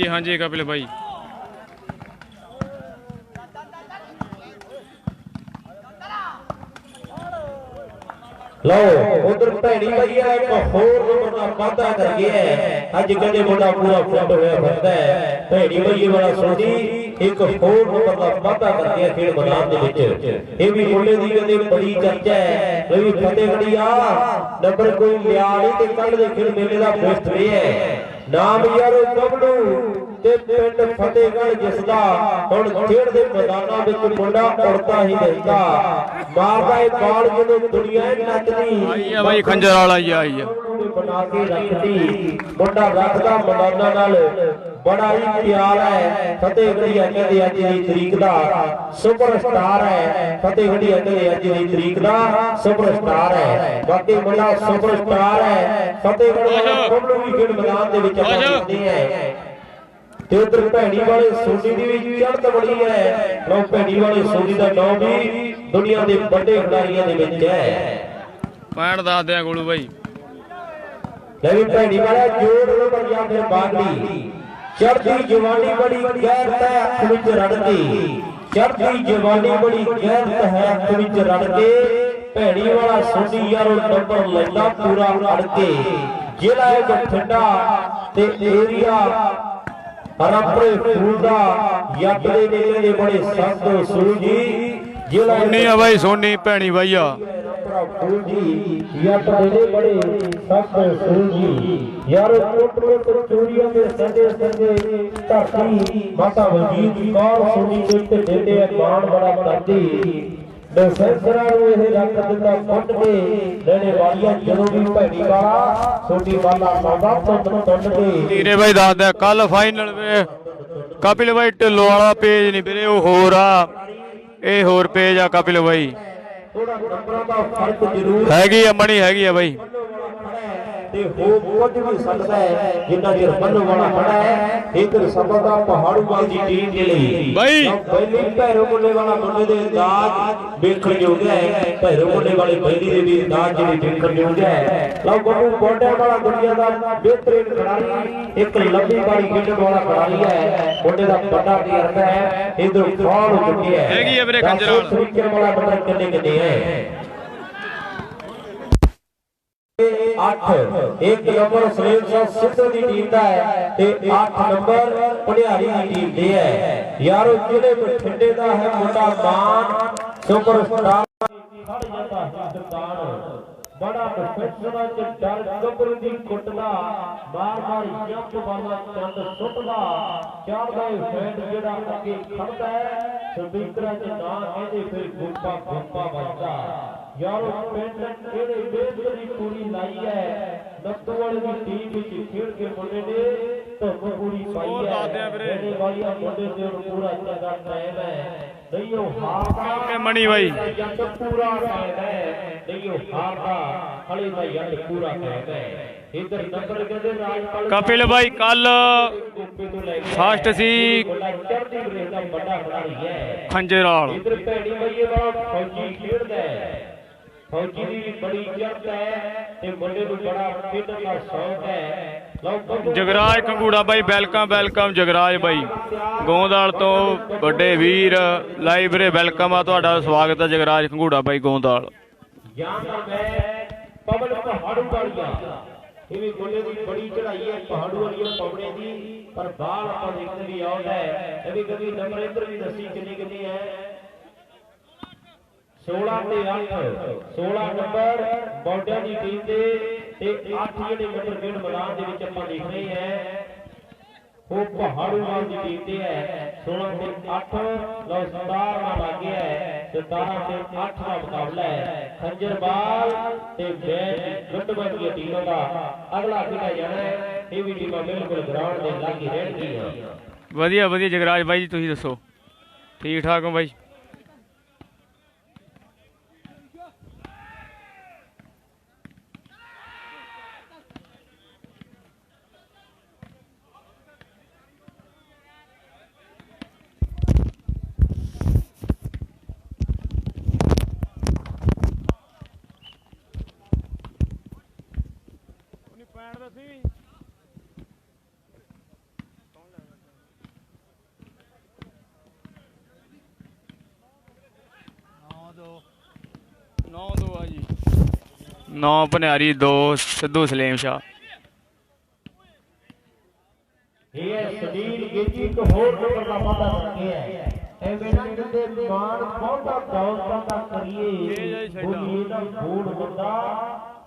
ਹਾਂਜੀ ਕਪਿਲ ਭਾਈ ਲਓ ਉਧਰ ਭੈਣੀ ਭਾਈ ਆ ਇੱਕ ਹੋਰ ਨੰਬਰ ਦਾ ਵਾਅਦਾ ਕਰ ਗਿਆ ਅੱਜ ਕਹਿੰਦੇ ਮੁੰਡਾ ਪੂਰਾ ਫਿੱਟ ਹੋਇਆ ਫਿਰਦਾ ਹੈ ਭੈਣੀ ਭਾਈ ਵਾਲਾ ਸੋਢੀ ਇੱਕ ਹੋਰ ਨੰਬਰ ਦਾ ਵਾਅਦਾ ਕਰ ਗਿਆ ਖੇਡ ਮੈਦਾਨ ਦੇ ਵਿੱਚ ਇਹ ਵੀ ਮੁੰਡੇ ਦੀ ਕਹਿੰਦੇ ਬੜੀ ਚਰਚਾ ਹੈ ਇਹ ਵੀ ਫਤਿਹਗੜ੍ਹ ਆ ਨੰਬਰ ਕੋਈ ਲਿਆ ਨਹੀਂ ਤੇ ਕੱਲ ਦੇ ਖੇਡ ਮੇਲੇ ਦਾ ਫਸਟ ਵੇ ਹੈ ਨਾਮ ਯਾਰੋ ਬਬਲੂ ਤੇ ਪਿੰਡ ਫਤਿਹਗੜ੍ਹ ਜਿਸ ਦਾ ਹੁਣ ਖੇਡ ਦੇ ਮੈਦਾਨਾਂ ਵਿੱਚ ਮੁੰਡਾ ਉੜਦਾ ਹੀ ਰਹਿੰਦਾ ਮਾਰਦਾ ਇਹ ਬਾਲ ਜਦੋਂ ਦੁਨੀਆ ਨੱਚਦੀ ਆਈ ਆ ਬਾਈ ਖੰਜਰ ਵਾਲਾ ਆਈ ਆ ਬਣਾ ਕੇ ਰੱਖਦੀ ਮੁੰਡਾ ਰੱਖਦਾ ਮੈਦਾਨਾਂ ਨਾਲ ਬੜਾ ਹੀ ਪਿਆਰ ਹੈ ਫਤਿਹਗੜ੍ਹ ਕਹਿੰਦੇ ਅੱਜ ਦੀ ਤਰੀਕ ਦਾ ਸੁਪਰਸਟਾਰ ਹੈ ਫਤਿਹਗੜ੍ਹ ਕਹਿੰਦੇ ਅੱਜ ਦੀ ਤਰੀਕ ਦਾ ਸੁਪਰਸਟਾਰ ਹੈ ਬਾਕੀ ਮੁੰਡਾ ਸੁਪਰਸਟਾਰ ਹੈ ਫਤਿਹਗੜ੍ਹ ਬਬਲੂ ਵੀ ਖੇਡ ਮੈਦਾਨ ਦੇ ਵਿੱਚ ਆਉਂਦੇ ਹੈ ਤੇ ਉਧਰ ਭੈਣੀ ਵਾਲੇ ਸੋਢੀ ਦੀ ਵੀ ਚੜ੍ਹਤ ਬੜੀ ਹੈ ਲੋ ਭੈਣੀ ਵਾਲੇ ਸੋਢੀ ਦਾ ਨਾਮ ਵੀ ਦੁਨੀਆ ਦੇ ਵੱਡੇ ਖਿਡਾਰੀਆਂ ਦੇ ਵਿੱਚ ਹੈ ਪੈਣ ਦੱਸ ਦਿਆਂ ਗੋਲੂ ਬਾਈ ਲੈ ਵੀ ਭੈਣੀ ਵਾਲਾ ਜੋੜ ਨੰਬਰ ਜਾਂ ਫਿਰ ਬਾਗੜੀ ਚੜ੍ਹਦੀ ਜਵਾਨੀ ਬੜੀ ਗੈਰਤ ਹੈ ਅੱਖ ਵਿੱਚ ਰੜਦੀ ਚੜ੍ਹਦੀ ਜਵਾਨੀ ਬੜੀ ਗੈਰਤ ਹੈ ਅੱਖ ਵਿੱਚ ਰੜਦੇ ਭੈਣੀ ਵਾਲਾ ਸੋਢੀ ਯਾਰੋ ਨੰਬਰ ਲੈਂਦਾ ਪੂਰਾ ਅੜ ਕੇ ਜ਼ਿਲ੍ਹਾ ਹੈ ਬਠਿੰਡਾ ਤੇ ਏਰੀਆ ਹਰਾਪਰੇ ਫੂਲ ਦਾ ਜੱਟ ਦੇ ਨੇੜੇ ਦੇ ਬੜੇ ਸੰਤ ਸੂਜੀ ਜ਼ਿਲ੍ਹਾ ਸੋਨੀ ਆ ਬਾਈ ਸੋਨੀ ਭੈਣੀ ਬਾਈ ਆ ਫੂਲ ਜੀ ਜੱਟ ਦੇ ਬੜੇ ਸੰਤ ਸੂਜੀ ਯਾਰ ਕੋਟ ਚੋਰੀਆਂ ਦੇ ਸੰਦੇ ਧਰਤੀ ਮਾਤਾ ਵਜੀਦ ਕੌਰ ਸੋਨੀ ਦੇ ਉੱਤੇ ਡੇਡੇ ਬਾਣ ਬੜਾ ਕਰਦੀ ਡਿਫੈਂਸਰਾਂ ਨੂੰ ਇਹ ਰੱਖ ਦਿੰਦਾ ਫੁੱਟ ਕੇ ਨੇੜੇ ਵਾਲੀਆਂ ਜਦੋਂ ਵੀ ਭੈਣੀ ਵਾਲਾ ਛੋਟੀ ਵਾਲਾ ਲਾਉਂਦਾ ਟੁੱਟ ਕੇ ਤੀਰੇ ਬਾਈ ਦੱਸ ਦਿਆ ਕੱਲ ਫਾਈਨਲ ਵੇ ਕਪਿਲ ਬਾਈ ਢਿੱਲੋਂ ਵਾਲਾ ਪੇਜ ਨਹੀਂ ਵੀਰੇ ਉਹ ਹੋਰ ਆ ਇਹ ਹੋਰ ਪੇਜ ਆ ਕਪਿਲ ਬਾਈ ਥੋੜਾ ਨੰਬਰਾਂ ਦਾ ਫਰਕ ਜ਼ਰੂਰ ਹੈਗੀ ਆ ਮਣੀ ਹੈਗੀ ਆ ਬਾਈ ਤੇ ਹੋ ਕੁਝ ਵੀ ਸਕਦਾ ਹੈ ਜਿੰਨਾ ਚਿਰ ਬੰਨ੍ਹਣ ਵਾਲਾ ਖੜਾ ਹੈ। ਇਧਰ ਸਫਰ ਦਾ ਪਹਾੜੂਵਾਲ ਦੀ ਟੀਮ ਦੇ ਲਈ ਬਾਈ ਪਹਿਲੀ ਭੈਰੋ ਮੁੰਡੇ ਵਾਲਾ ਮੁੰਡੇ ਦੇ ਅੰਦਾਜ਼ ਵੇਖਣ ਯੋਗ ਹੈ। ਭੈਰੋ ਮੁੰਡੇ ਵਾਲੇ ਪਹਿਲੀ ਦੇ ਵੀ ਅੰਦਾਜ਼ ਜਿਹੜੇ ਵੇਖਣ ਯੋਗ ਹੈ। ਲਓ ਬੱਬੂ ਗੋਡਿਆਂ ਵਾਲਾ ਦੁਨੀਆ ਦਾ ਬਿਹਤਰੀਨ ਖਿਡਾਰੀ, ਇੱਕ ਲੰਬੀ ਬਾਰੀ ਖੇਡਣ ਵਾਲਾ ਖਿਡਾਰੀ ਹੈ। ਮੁੰਡੇ ਦਾ ਵੱਡਾ ਤਜਰਬਾ ਹੈ। ਇਧਰ ਫਾਲ ਹੋ ਚੁੱਕਿਆ ਹੈ। ਹੈਗੀ ਆ ਵੀਰੇ ਖੰਜਰਾਲ ਸਰੀਕੇ ਵਾਲਾ ਬੰਦਾ ਕਿੰਨੇ ਹੈ 8 ਇੱਕ ਨੰਬਰ ਸਲੇਮ ਸਾਹਿਬ ਸਿੱਧੂ ਦੀ ਟੀਮ ਦਾ ਹੈ ਤੇ 8 ਨੰਬਰ ਪੜਿਆਰੀ ਦੀ ਟੀਮ ਦੇ ਹੈ। ਯਾਰੋ ਜਿਹੜੇ ਬਠਿੰਡੇ ਦਾ ਹੈ ਮੁੰਡਾ ਮਾਨ ਸੁਪਰਸਟਾਰ ਖੜ ਜਾਂਦਾ ਹਿੰਦੁਸਤਾਨ ਬੜਾ ਪ੍ਰੋਫੈਸ਼ਨਲ ਚ ਡਰ ਗੱਭਰੂ ਦੀ ਕੁੱਟਦਾ ਮਾਰ ਜੰਪ ਵਾਲਾ ਚੰਦ ਸੁੱਟਦਾ ਚੜਦਾ ਫੈਂਡ ਜਿਹੜਾ ਅੱਗੇ ਖੜਦਾ ਹੈ ਸਪੀਕਰਾਂ ਚ ਨਾ ਇਹਦੇ ਫਿਰ ਗੁੱਪਾ ਵੱਜਦਾ। ਯਾਰੋ ਪਿੰਡ ਇਹਦੇ ਬੇਸ ਦੀ ਪੂਰੀ ਲਾਈ ਹੈ। ਨੱਤੂ ਵਾਲੇ ਦੀ ਟੀਮ ਵਿੱਚ ਖੇਡ ਕੇ ਮੁੰਡੇ ਨੇ ਧੁੱਪ ਪੂਰੀ ਪਾਈ ਹੈ। ਇਹਦੇ ਵਾਲੀਆ ਮੁੰਡੇ ਤੇ ਪੂਰਾ ਚੰਗਾ ਟਾਈਮ ਹੈ। ਨਹੀਂ ਉਹ ਹਾਰਦਾ ਮਣੀ ਬਾਈ ਜੱਟ ਪੂਰਾ ਟਾਈਮ ਹੈ। ਨਹੀਂ ਉਹ ਹਾਰਦਾ ਹਲੇ ਦਾ ਜੱਟ ਪੂਰਾ ਟਾਈਮ ਹੈ। ਇਧਰ ਨੰਬਰ ਕਹਿੰਦੇ ਰਾਜਪਾਲ ਕਪਿਲ ਬਾਈ ਕੱਲ ਫਾਸਟ ਸੀ ਚੜ੍ਹਦੀ ਬਰੇਕ ਦਾ ਵੱਡਾ ਖਿਡਾਰੀ ਹੈ ਖੰਜਰਾਲ। ਇਧਰ ਭੈਣੀ ਬਈਏ ਦਾ ਫੌਜੀ ਖੇਡਦਾ ਹੈ। ਫੌਜੀ ਦੀ ਬੜੀ ਚੜ੍ਹਤ ਹੈ ਤੇ ਮੁੰਡੇ ਨੂੰ ਬੜਾ ਖੇਡਣ ਦਾ ਸ਼ੌਕ ਹੈ। ਜਗਰਾਜ ਕੰਗੂੜਾ ਬਾਈ ਵੈਲਕਮ ਜਗਰਾਜ ਬਾਈ ਗੋਂਦਾਲ ਤੋਂ ਵੱਡੇ ਵੀਰ ਲਾਈਵ ਵੀਰੇ ਵੈਲਕਮ ਆ ਤੁਹਾਡਾ ਸਵਾਗਤ ਹੈ ਜਗਰਾਜ ਕੰਗੂੜਾ ਬਾਈ ਗੋਂਦਾਲ। ਪਵਨ ਪਹਾੜੂ ਵਾਲੀਆ ਇਹ ਵੀ ਮੁੰਡੇ ਦੀ ਬੜੀ ਚੜਾਈ ਹੈ ਪਹਾੜੂ ਵਾਲੀਆ ਪਵਨੇ ਦੀ ਪਰ ਬਾਲ ਆਪਾਂ ਦੇਖਦੇ ਵੀ ਆਉਂਦਾ ਹੈ। ਇਹ ਵੀ ਕਦੀ ਨੰਬਰ ਇੱਧਰ ਵੀ ਦੱਸੀ ਕਿੰਨੀ ਹੈ 16 ਤੇ 8 16 ਨੰਬਰ ਬੌਂਡਿਆਂ ਦੀ ਟੀਮ ਦੇ ਤੇ 8 ਜਿਹੜੇ ਨੰਬਰ ਗੇੜ ਮੈਦਾਨ ਦੇ ਵਿੱਚ ਆਪਾਂ ਦੇਖ ਰਹੇ ਹਾਂ ਉਹ ਪਹਾੜੂਵਾਲ ਦੀ ਟੀਮ ਤੇ ਹੈ। 16 ਤੇ 8 ਲਓ 17 ਨਾਲ ਲੱਗੇ ਹੈ 17 ਤੇ 8 ਦਾ ਮੁਕਾਬਲਾ ਹੈ। ਖੰਜਰਵਾਲ ਤੇ ਬੈਂਚ ਗੁੱਟਬਾਂ ਦੀਆਂ ਟੀਮਾਂ ਦਾ ਅਗਲਾ ਖੇਡਿਆ ਜਾਣਾ ਹੈ। ਇਹ ਵੀ ਟੀਮਾਂ ਬਿਲਕੁਲ ਗਰਾਊਂਡ ਦੇ ਲਾਗੇ ਰਹਿਣਗੀਆਂ। ਵਧੀਆ ਜਗਰਾਜ ਬਾਈ ਜੀ ਤੁਸੀਂ ਦੱਸੋ ਠੀਕ ਠਾਕ ਹੋ ਬਾਈ? नौ पनियारी 2 सिद्धू सलेम शाह। ਇਹ ਸਦੀਰ ਗੇਜੀ ਇੱਕ ਹੋਰ ਨੰਬਰ ਦਾ ਵਾਅਦਾ ਰੱਖਿਆ ਹੈ। ਐਵੇਂ ਨਾ ਕਿਤੇ ਮਾਨ ਬਹੁਤਾ ਦੌਲਤਾਂ ਦਾ ਕਰੀਏ ਬੋਲੀਏ ਦਾ ਬੋੜ ਹੁੰਦਾ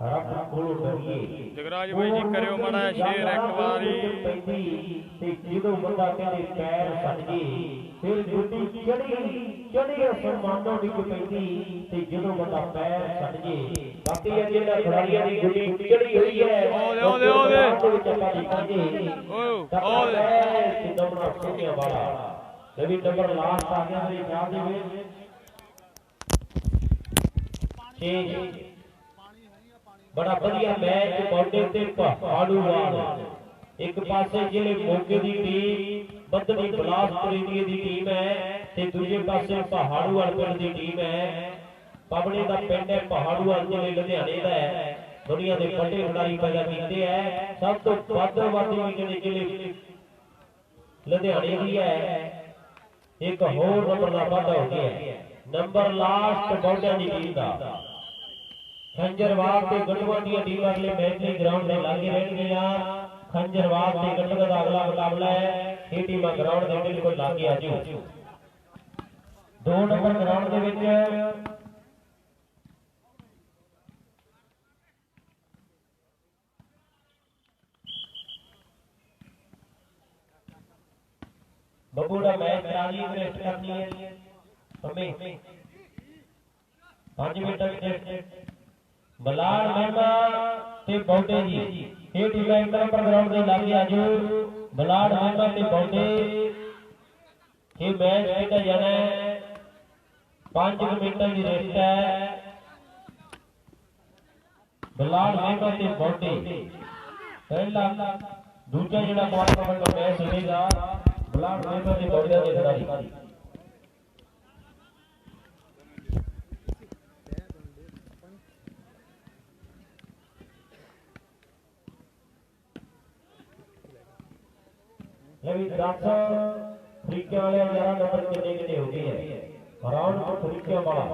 ਰੱਬ ਕੋਲੋਂ ਡਰੀਏ। ਜਗਰਾਜ ਬਾਈ ਜੀ ਕਰਿਓ ਮਾੜਾ ਸ਼ੇਰ ਇੱਕ ਵਾਰੀ ਤੇ ਜਦੋਂ ਬੰਦਾ ਕਹਿੰਦੇ ਪੈਰ ਛੱਡ ਜੇ ਫਿਰ ਜੁੱਤੀ ਚੜੀ ਅਸਮਾਨੋਂ ਡਿੱਗ ਪੈਂਦੀ ਤੇ ਜਦੋਂ ਬੰਦਾ ਪੈਰ ਛੱਡ ਜੇ ਬਾਕੀ ਇਹ ਜਿਹੜਾ ਖਿਡਾਰੀਆਂ ਦੀ ਗੁੱਡੀ ਚੜੀ ਹੋਈ ਹੈ ਉਹਦੇ ਵਿੱਚ ਆਪਾਂ ਦੇਖਾਂਗੇ ਨੰਬਰ ਸੋਹਣਿਆ ਵਾਲਾ ਨਵੀਂ ਨੰਬਰ ਲਾਸਟ ਆ ਗਿਆ ਮੇਰੇ ਖਿਆਲ ਦੇ ਵਿੱਚ 6 ਬੜਾ ਵਧੀਆ ਮੈਚ ਬੌਂਡੇ ਤੇ ਪਹਾੜੂਵਾਲ ਇੱਕ ਪਾਸੇ ਜਿਹੜੇ ਮੋਗੇ ਦੀ ਟੀਮ ਬੱਦਨੀ ਬਲਾਸਪੁਰ ਏਰੀਏ ਦੀ ਟੀਮ ਹੈ ਤੇ ਦੂਜੇ ਪਾਸੇ ਪਹਾੜੂਵਾਲ ਪਿੰਡ ਦੀ ਟੀਮ ਹੈ। ਪਵਨੇ ਦਾ ਪਿੰਡ ਹੈ ਪਹਾੜੂਵਾਲ ਜ਼ਿਲ੍ਹੇ ਲੁਧਿਆਣੇ ਦਾ ਹੈ। ਦੁਨੀਆ ਦੇ ਵੱਡੇ ਖਿਡਾਰੀ ਪੈਦਾ ਕੀਤੇ ਹੈ। ਸਭ ਤੋਂ ਵੱਧ ਜਿਹੜੇ ਲੁਧਿਆਣੇ ਦੀ ਹੈ। ਇੱਕ ਹੋਰ ਨੰਬਰ ਦਾ ਵਾਧਾ ਹੋ ਗਿਆ ਨੰਬਰ ਲਾਸਟ ਬੌਂਡਿਆਂ ਦੀ ਟੀਮ ਦਾ। ਖੰਜਰਵਾਲ ਤੇ ਗੜਵਾ ਦੀਆਂ ਟੀਮਾਂ ਅਗਲੇ ਮੈਚ ਲਈ ਗਰਾਊਂਡ ਦੇ ਲਾਗੇ ਰਹਿਣਗੀਆਂ। ਖੰਜਰਵਾਲ ਤੇ ਗੜਵਾ ਦਾ ਅਗਲਾ ਮੁਕਾਬਲਾ ਹੈ। ਇਹ ਟੀਮਾਂ ਗਰਾਊਂਡ ਦੇ ਬਿਲਕੁਲ ਲਾਗੇ ਆ ਜਿਓ 2 ਨੰਬਰ ਗਰਾਊਂਡ ਦੇ ਵਿੱਚ ਬੱਬੂ ਦਾ ਮੈਚ ਕਰਾ ਲਈ ਰੈਸਟ ਕਰਨੀ ਹੈ ਪੰਮੇ 5 ਮਿੰਟ ਤੱਕ ਬਲਾਲ ਮਹਿਮਾ ਤੇ ਬੌਂਡੇ ਜੀ ਇਹ ਟੀਮਾਂ ਇੱਕ ਨੰਬਰ ਗਰਾਊਂਡ ਦੇ ਲਾਗੇ ਆ ਜਾਓ। ਬਲਾਲ ਮਹਿਮਾ ਤੇ ਬੌਂਡੇ ਇਹ ਮੈਚ ਖੇਡਿਆ ਜਾਣਾ ਹੈ 5 ਮਿੰਟਾਂ ਦੀ ਰੈਸਟ ਹੈ। ਬਲਾਲ ਮਹਿੰਗਾ ਤੇ ਬੌਡੇ ਪਹਿਲਾ ਦੂਜਾ ਜਿਹੜਾ ਕੁਆਟਰ ਦਾ ਮੈਚ ਹੋਵੇਗਾ ਬਲਾਲ ਮਹਿੰਗਾ ਤੇ ਬੌਡੇ ਦੇ ਖਿਡਾਰੀ। ਵੀ 10 ਫਰੀਕਿਆਂ ਵਾਲੇ 11 ਨੰਬਰ ਕਿੰਨੇ ਹੋ ਗਏ ਹੈ ਰਾਉਂਡ ਤੋਂ ਫਰੀਕਿਆਂ ਵਾਲਾ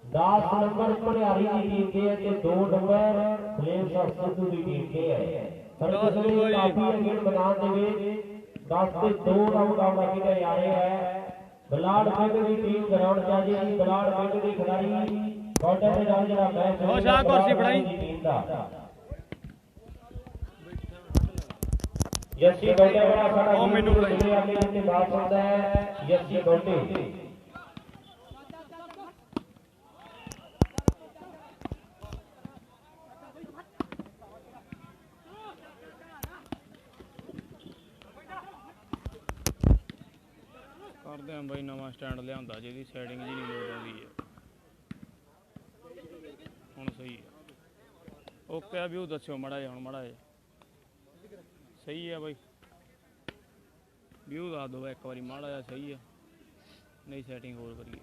10 ਨੰਬਰ ਭੜਿਆਰੀ ਦੀ ਟੀਮ ਦੇ ਤੇ 2 ਨੰਬਰ ਫਲੇਮ ਸਿੱਧੂ ਦੀ ਟੀਮ ਦੇ ਹੈ। ਪਰ ਕਿਸੇ ਵੀ ਕਾਫੀ ਅਗੇੜ ਮੈਦਾਨ ਦੇ ਵਿੱਚ 10 ਤੇ 2 ਰਾਉਂਡ ਆਉਣਾ ਕਿਹਦਾ ਜਾ ਰਿਹਾ ਹੈ। ਬਲਾਲ ਪਿੰਡ ਦੀ ਟੀਮ ਗਰਾਊਂਡ ਚ ਆ ਜੀ। ਬਲਾਲ ਪਿੰਡ ਦੇ ਖਿਡਾਰੀ ਬੌਡੇ ਦੇ ਨਾਲ ਜਿਹੜਾ ਮੈਚ ਹੋ ਸ਼ਾਹ ਕੁਰਸੀ ਫੜਾਈ ਯਸੀ ਬੌਡੇ ਵਾਲਾ ਸਾਡਾ ਉਹ ਮੈਨੂੰ ਬੁਲਾਈ ਆਗੇ ਜਿੱਤੇ ਬਾਤ ਹੁੰਦਾ ਹੈ ਯਸੀ ਬੌਡੇ ਕਰਦੇ ਆਂ ਬਾਈ ਨਵਾਂ ਸਟੈਂਡ ਲਿਆਉਂਦਾ ਜਿਹਦੀ ਸੈਟਿੰਗ ਜੀ ਨਹੀਂ ਲੋਡ ਆਉਂਦੀ ਹੈ ਹੁਣ ਸਹੀ ਹੈ। ਓਕੇ ਆ ਵਿਊ ਦੱਸਿਓ ਮਾੜਾ ਜਿਹਾ ਹੁਣ ਮਾੜਾ ਜਿਹਾ ਸਹੀ ਹੈ ਬਾਈ ਵਿਊ ਦੱਸ ਦਿਓ ਇੱਕ ਵਾਰੀ ਮਾੜਾ ਜਿਹਾ ਸਹੀ ਹੈ ਨਹੀਂ ਸੈਟਿੰਗ ਹੋਰ ਕਰੀਏ।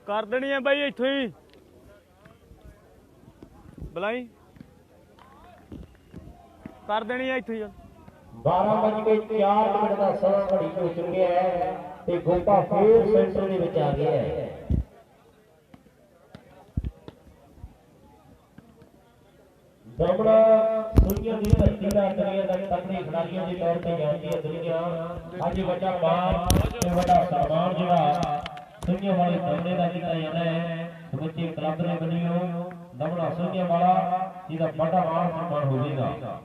ਕਰ ਦੇਣੀ ਹੈ ਬਾਈ ਇੱਥੋਂ ਹੀ ਬਲਾਈ ਕਰ ਦੇਣੀ ਹੈ ਇੱਥੋਂ ਹੀ 12:04 ਦਾ ਸਮਾਂ ਘੜੀ ਹੋ ਚੁੱਕਿਆ ਹੈ ਤੇ ਗੋਪਾ ਫੇਰ ਸੈਂਟਰ ਦੇ ਵਿੱਚ ਆ ਗਿਆ ਹੈ। ਦਮੜਾ ਦੁਨੀਆ ਦੀ ਧਰਤੀ ਦਾ ਦੁਨੀਆ ਦਾ ਤਕੜੇ ਖਿਡਾਰੀਆਂ ਦੇ ਤੌਰ ਤੇ ਜਾਣਦੀ ਹੈ ਦੁਨੀਆ। ਅੱਜ ਵੱਡਾ ਮਾਣ ਤੇ ਵੱਡਾ ਸਨਮਾਨ ਜਿਹੜਾ ਸੁਣੀਆਂ ਵਾਲੇ ਦਮੜੇ ਦਾ ਕੀਤਾ ਜਾਂਦਾ ਹੈ। ਸਮੁੱਚੇ ਕਲੱਬ ਦੇ ਵੱਲੋਂ ਦਮੜਾ ਸੁਣੀਆਂ ਵਾਲਾ ਜਿਹਦਾ ਵੱਡਾ ਮਾਣ ਸਨਮਾਨ ਹੋਵੇਗਾ।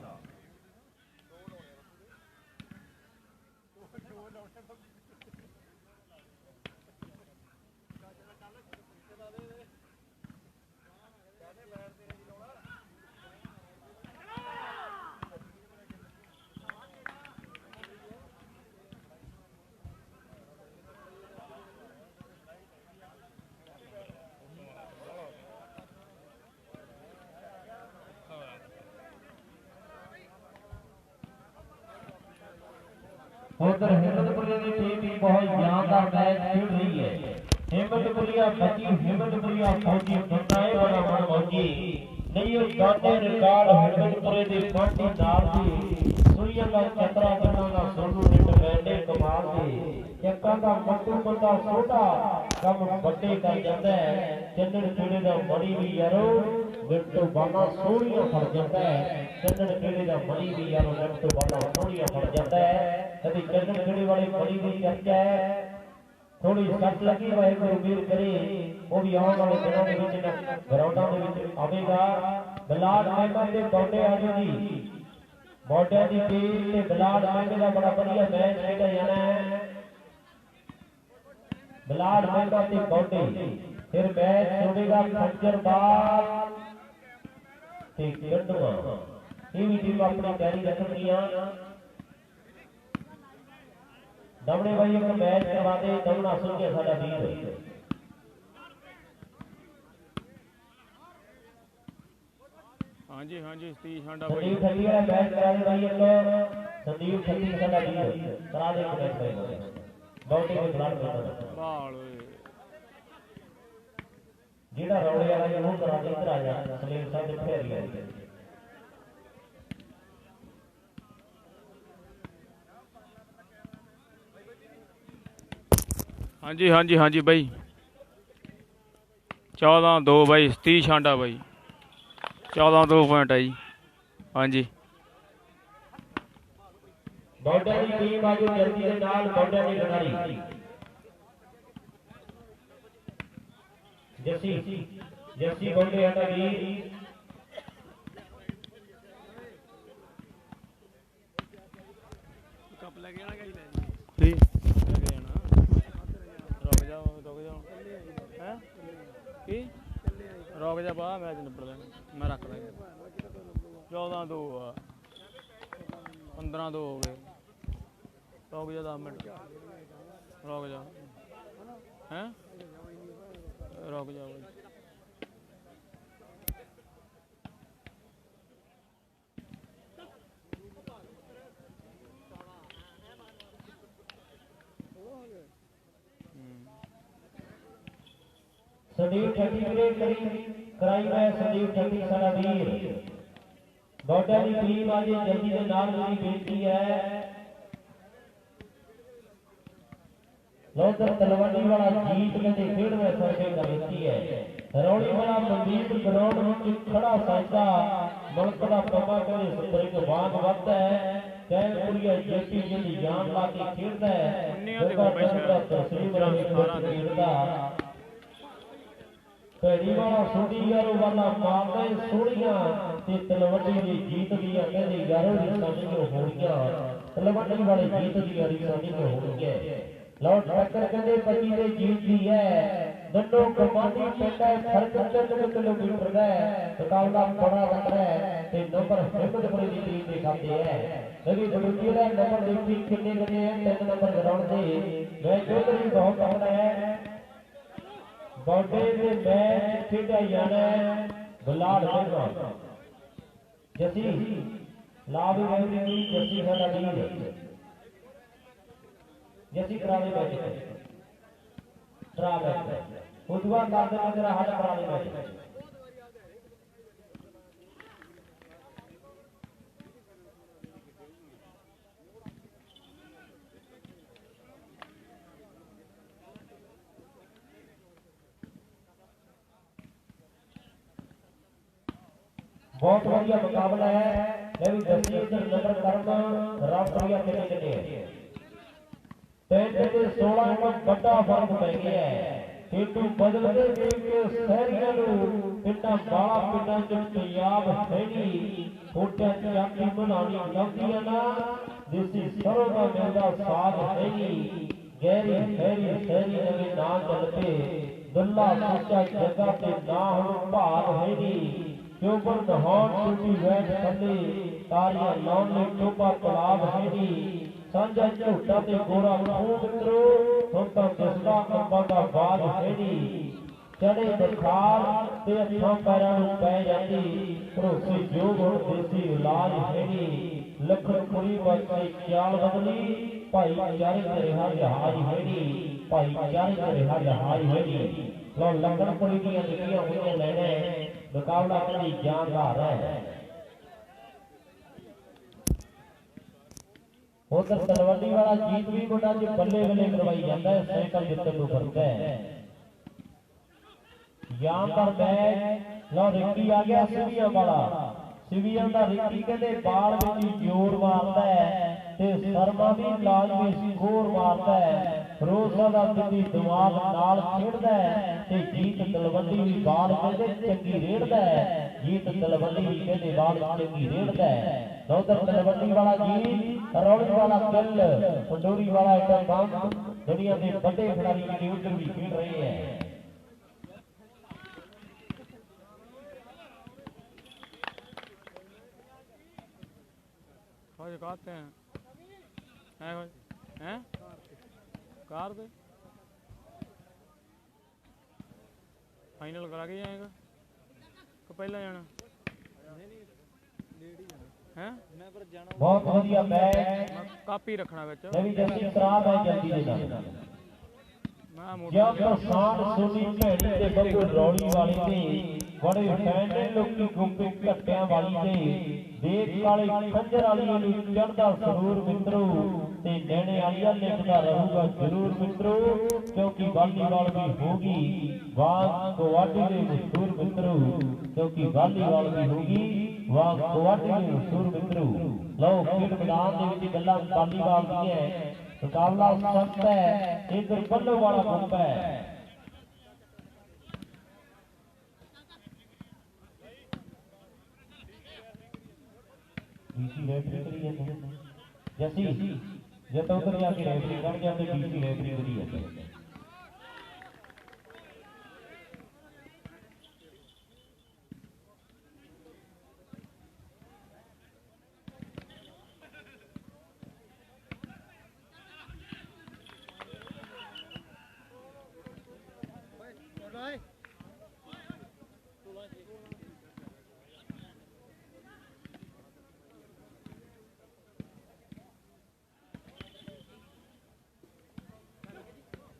उधर हिम्मतपुरी की टीम भी बहुत शानदार मैच खेल रही है। हिम्मतपुरिया बची हिम्मतपुरिया फौजी बनाए बड़ा मन मौजी नहीं वो गाने रिकॉर्ड हिम्मतपुरी की पार्टी नाल दी सुनिया का चतरा बना का सोनू ने बैठे कमाल दे चक्का का मट्टू बंदा छोटा कम बड़े कर जाता है। चंदन खेड़े का मणि भी यारो मिंटो बाना सोहणियां फड़ जाता है। चंदन खेड़े का मणि भी यारो मिंटो बाना सोहणियां फड़ जाता है। कभी चंदन खेड़े वाले मणि की चर्चा है थोड़ी सट लगी वाहे को उम्मीद करे वो भी आने वाले दिनों के विच ग्राउंडां दे विच आवेगा। बलाड महंगा ते बौडे आ जी बौडे की टीम ते बलाड महंगे का बड़ा बढ़िया मैच खेला जाना है। बलाड महंगा ते बौडे फिर मैच होगा खंजरबाग ते गंडवा ये भी टीम अपनी तैयारी रखनियां। दमड़े भाई एक मैच करवा दे दमड़ा सुन के साडा वीर हाँ जी सतीश हांडा भाई संदीप ठगी वाला मैच करा दे भाई एक संदीप ठगी साडा वीर करा दे मैच भाई बौटे के खिलाफ बाल जेड़ा रौले वाला वो करा दे इधर आ जा सलीम साहब दे फेरी आ हाँ जी भाई 14-2 भाई सतीश हांडा भाई 14-2 पॉइंट है जी। हाँ जी बौडा की टीम आज जल्दी के नाल बौडा की खिलाड़ी जसी बोले है वीर कप लगे ना कहीं ले लगे ना रुक जाओ हैं की रुक जा बा मैच निपट लेना मैं रख लेंगे 14-2 15-2 हो गए रुक जा 10 मिनट रुक जा हैं रुक जाओ संदीप ठंडी वीरे कराई मैं संदीप ठंडी साडा वीर बॉर्डर की टीम आज जल्दी के नाल मेरी बेनती है लोधर तलवंडी वाला जीत कहते खेड में सरके का बेनती है रौली वाला मंदीप ग्राउंड में खड़ा साइदा मुल्क का पमा करे स्प्रिंग बाग वक्त है कैलपुरिया जेपी जी जान ला के खेलदा है तस्लीम रही खेलदा पैड़ी वाला सोडी यारो वाला मारदा है सोड़ियां ते तलवंडी दी जीत दी कहंदे यारो रिसानी हो होड़ियां तलवंडी वाले जीत दी रिसानी हो होड़ियां लौट टक्कर कहंदे बची दे जीत दी है दंडो कमांडी पेंदा फर्क 3 किलोमीटर दा मुकाबला बड़ा लग रहा है ते नंबर हिम्मतपुरी दी टीम दे खाते है लगी बड़ूती दा नंबर देखी कितने बने हैं 3 नंबर ग्राउंड दे मैच चौधरी बहुत तगड़ा है बॉर्डे के मैच खेड़ा जाना है गुलाल देगा जसी लाभ रेवरी जसी साडा वीर जसी करावे मैच ड्रा मैच उद्वा कर देना तेरा हाथ करावे मैच बहुत बढ़िया मुकाबला है मैं भी 10 नंबर करम राष्ट्रीय खेले चले पेंट के 16 में बड़ा फर्क पै गया है केतु बदलते टीम के शहरियों ਨੂੰ ਪਿੰਡਾਂ ਬਾਲਾ ਪਿੰਡਾਂ ਚ ਪੰਜਾਬ ਹੈਗੀ ਛੋਟਿਆਂ ਚਾਕੀ ਬਣਾਉਣੀ ਚਾਹੁੰਦੀ ਹੈ ਨਾ ਦੇਸੀ ਸਰੋਂ ਦਾ ਮਿਲਦਾ ਸਾਥ ਹੈਗੀ ਗਹਿਰੀ ਖੈਰੀ ਸ਼ਹਿਰੀ ਨਵੇਂ ਨਾਂ ਚੱਲ ਪਏ ਗੱਲਾਂ ਸੋਚਾ ਜਗ੍ਹਾ ਤੇ ਨਾ ਹੁਣ ਭਾਰ ਹੈਗੀ चोबर दहौर टूटी वैठ थले तारियां लाउन ने टोपा तलाब हैगी सांझा झूठा ते गोरा खूब मित्रो हम तो दिसदा अंबा दा बाग हैगी चढ़े बुखार ते अखां पैरां नूं पै जांदी भरोसे जोग हुण देसी इलाज हैगी लखनपुरी वासी ख्याल बदली भाईचारे ते रिहा जहाज हैगी भाईचारे ते रिहा जहाज हैगी लो लखनपुरी दी निकलियां होईयां लैणे मुकाबला बड़ी जानदार है उधर तलवंडी वाला जीत भी मुंडा जी बल्ले बल्ले करवाई जाता है साइकिल जितने को फर्क है जानदार मैच लो रिक्की आ गया सिविया का रिक्की कहते बाल में जोर मारता है ते शर्मा भी लाजमी स्कोर मारता है रोजा का बिंदी दिमाग नाल खेड़दा है ते जीत तलवंडी भी बाल कहते चंगी रेड़दा है जीत तलवंडी भी कहते बाल चंगी रेड़दा है उधर तलवंडी वाला जीत रौली वाला किल पंडोरी वाला एक काम दुनिया के बड़े खिलाड़ी की उधर भी खेल रहे हैं कहते हैं कार दे फाइनल करा के जाएगा कि पहला जाना है बहुत बढ़िया मैच कापी रखना बेच नवी जर्सी खराब है जल्दी देना जब प्रशांत सोनी भैणी ते बब्बू रौली वाली ते बड़े फैन ने लोकी गुंपे घट्टियां वाली ते देख काले खंजर वाली ਨੂੰ ਚੜਦਾ ਸਰੂਰ ਮਿੱਤਰੋ ਤੇ ਨੈਣੇ ਵਾਲੀਆ ਲਿਖਦਾ ਰਹੂਗਾ ਜ਼ਰੂਰ ਮਿੱਤਰੋ ਕਿਉਂਕਿ ਵਾਲੀਬਾਲ ਵੀ ਹੋਗੀ ਵਾਹ ਕਬੱਡੀ ਦੇ ਮਸ਼ਹੂਰ ਮਿੱਤਰੋ ਕਿਉਂਕਿ ਵਾਲੀਬਾਲ ਵੀ ਹੋਗੀ ਵਾਹ ਕਬੱਡੀ ਦੇ ਮਸ਼ਹੂਰ ਮਿੱਤਰੋ ਲਓ ਖੇਡ ਮੈਦਾਨ ਦੇ ਵਿੱਚ ਗੱਲਾਂ ਵਾਲੀਬਾਲ ਦੀਆਂ मुकाबला सख्त है इधर बल्लो वाला गुंप है डीसी रेफरी करी जाते जैसी जब उधर जाके रेफरी कर जाते डीसी रेफरी करी जाते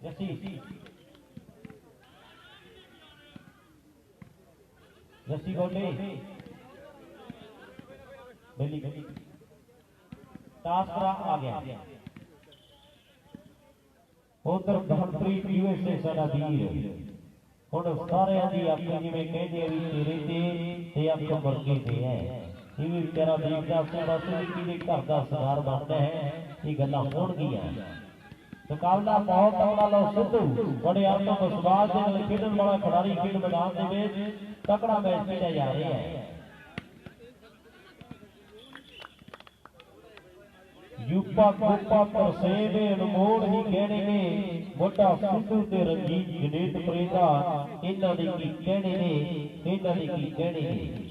जैसी जैसी बोले बेली टास्क आ गया उधर धनप्रीत यूएसए साडा वीर ਹੁਣ ਸਾਰਿਆਂ ਦੀ ਆਪਣੀ ਜਿਵੇਂ ਕਹਿੰਦੇ ਆ ਵੀ ਤੇਰੇ ਤੇ ਅੱਖ ਵਰਗੇ ਤੇ ਹੈ ਇਹ ਵੀ ਵਿਚਾਰਾ ਦੇਖਦਾ ਆਪਣੇ ਬਸ ਵੀ ਕਿਹਦੇ ਘਰ ਦਾ ਸਰਦਾਰ ਬਣਦਾ ਹੈ ਇਹ ਗੱਲਾਂ ਹੋਣਗੀਆਂ ਮੁਕਾਬਲਾ ਬਹੁਤ ਤਕੜਾ ਲੋ ਸਿੱਧੂ ਬੜੇ ਆਤਮ ਵਿਸ਼ਵਾਸ ਦੇ ਨਾਲ ਖੇਡਣ ਵਾਲਾ ਖਿਡਾਰੀ ਖੇਡ ਮੈਦਾਨ ਦੇ ਵਿੱਚ ਤਕੜਾ ਮੈਚ ਖੇਡਿਆ ਜਾ ਰਿਹਾ ਹੈ ਯੂਪਾ ਕੋਪਾ ਪਰਸੇਵੇ ਅਨਮੋਲ ਹੀ ਕਹਿਣੇ ਨੇ ਮੋਟਾ ਸਿੱਧੂ ਤੇ ਰਣਜੀਤ ਜਨੇਤ ਪ੍ਰੇਦਾ ਇਹਨਾਂ ਦੇ ਕੀ ਕਹਿਣੇ ਨੇ ਇਹਨਾਂ ਦੇ ਕੀ ਕਹਿਣੇ ਨੇ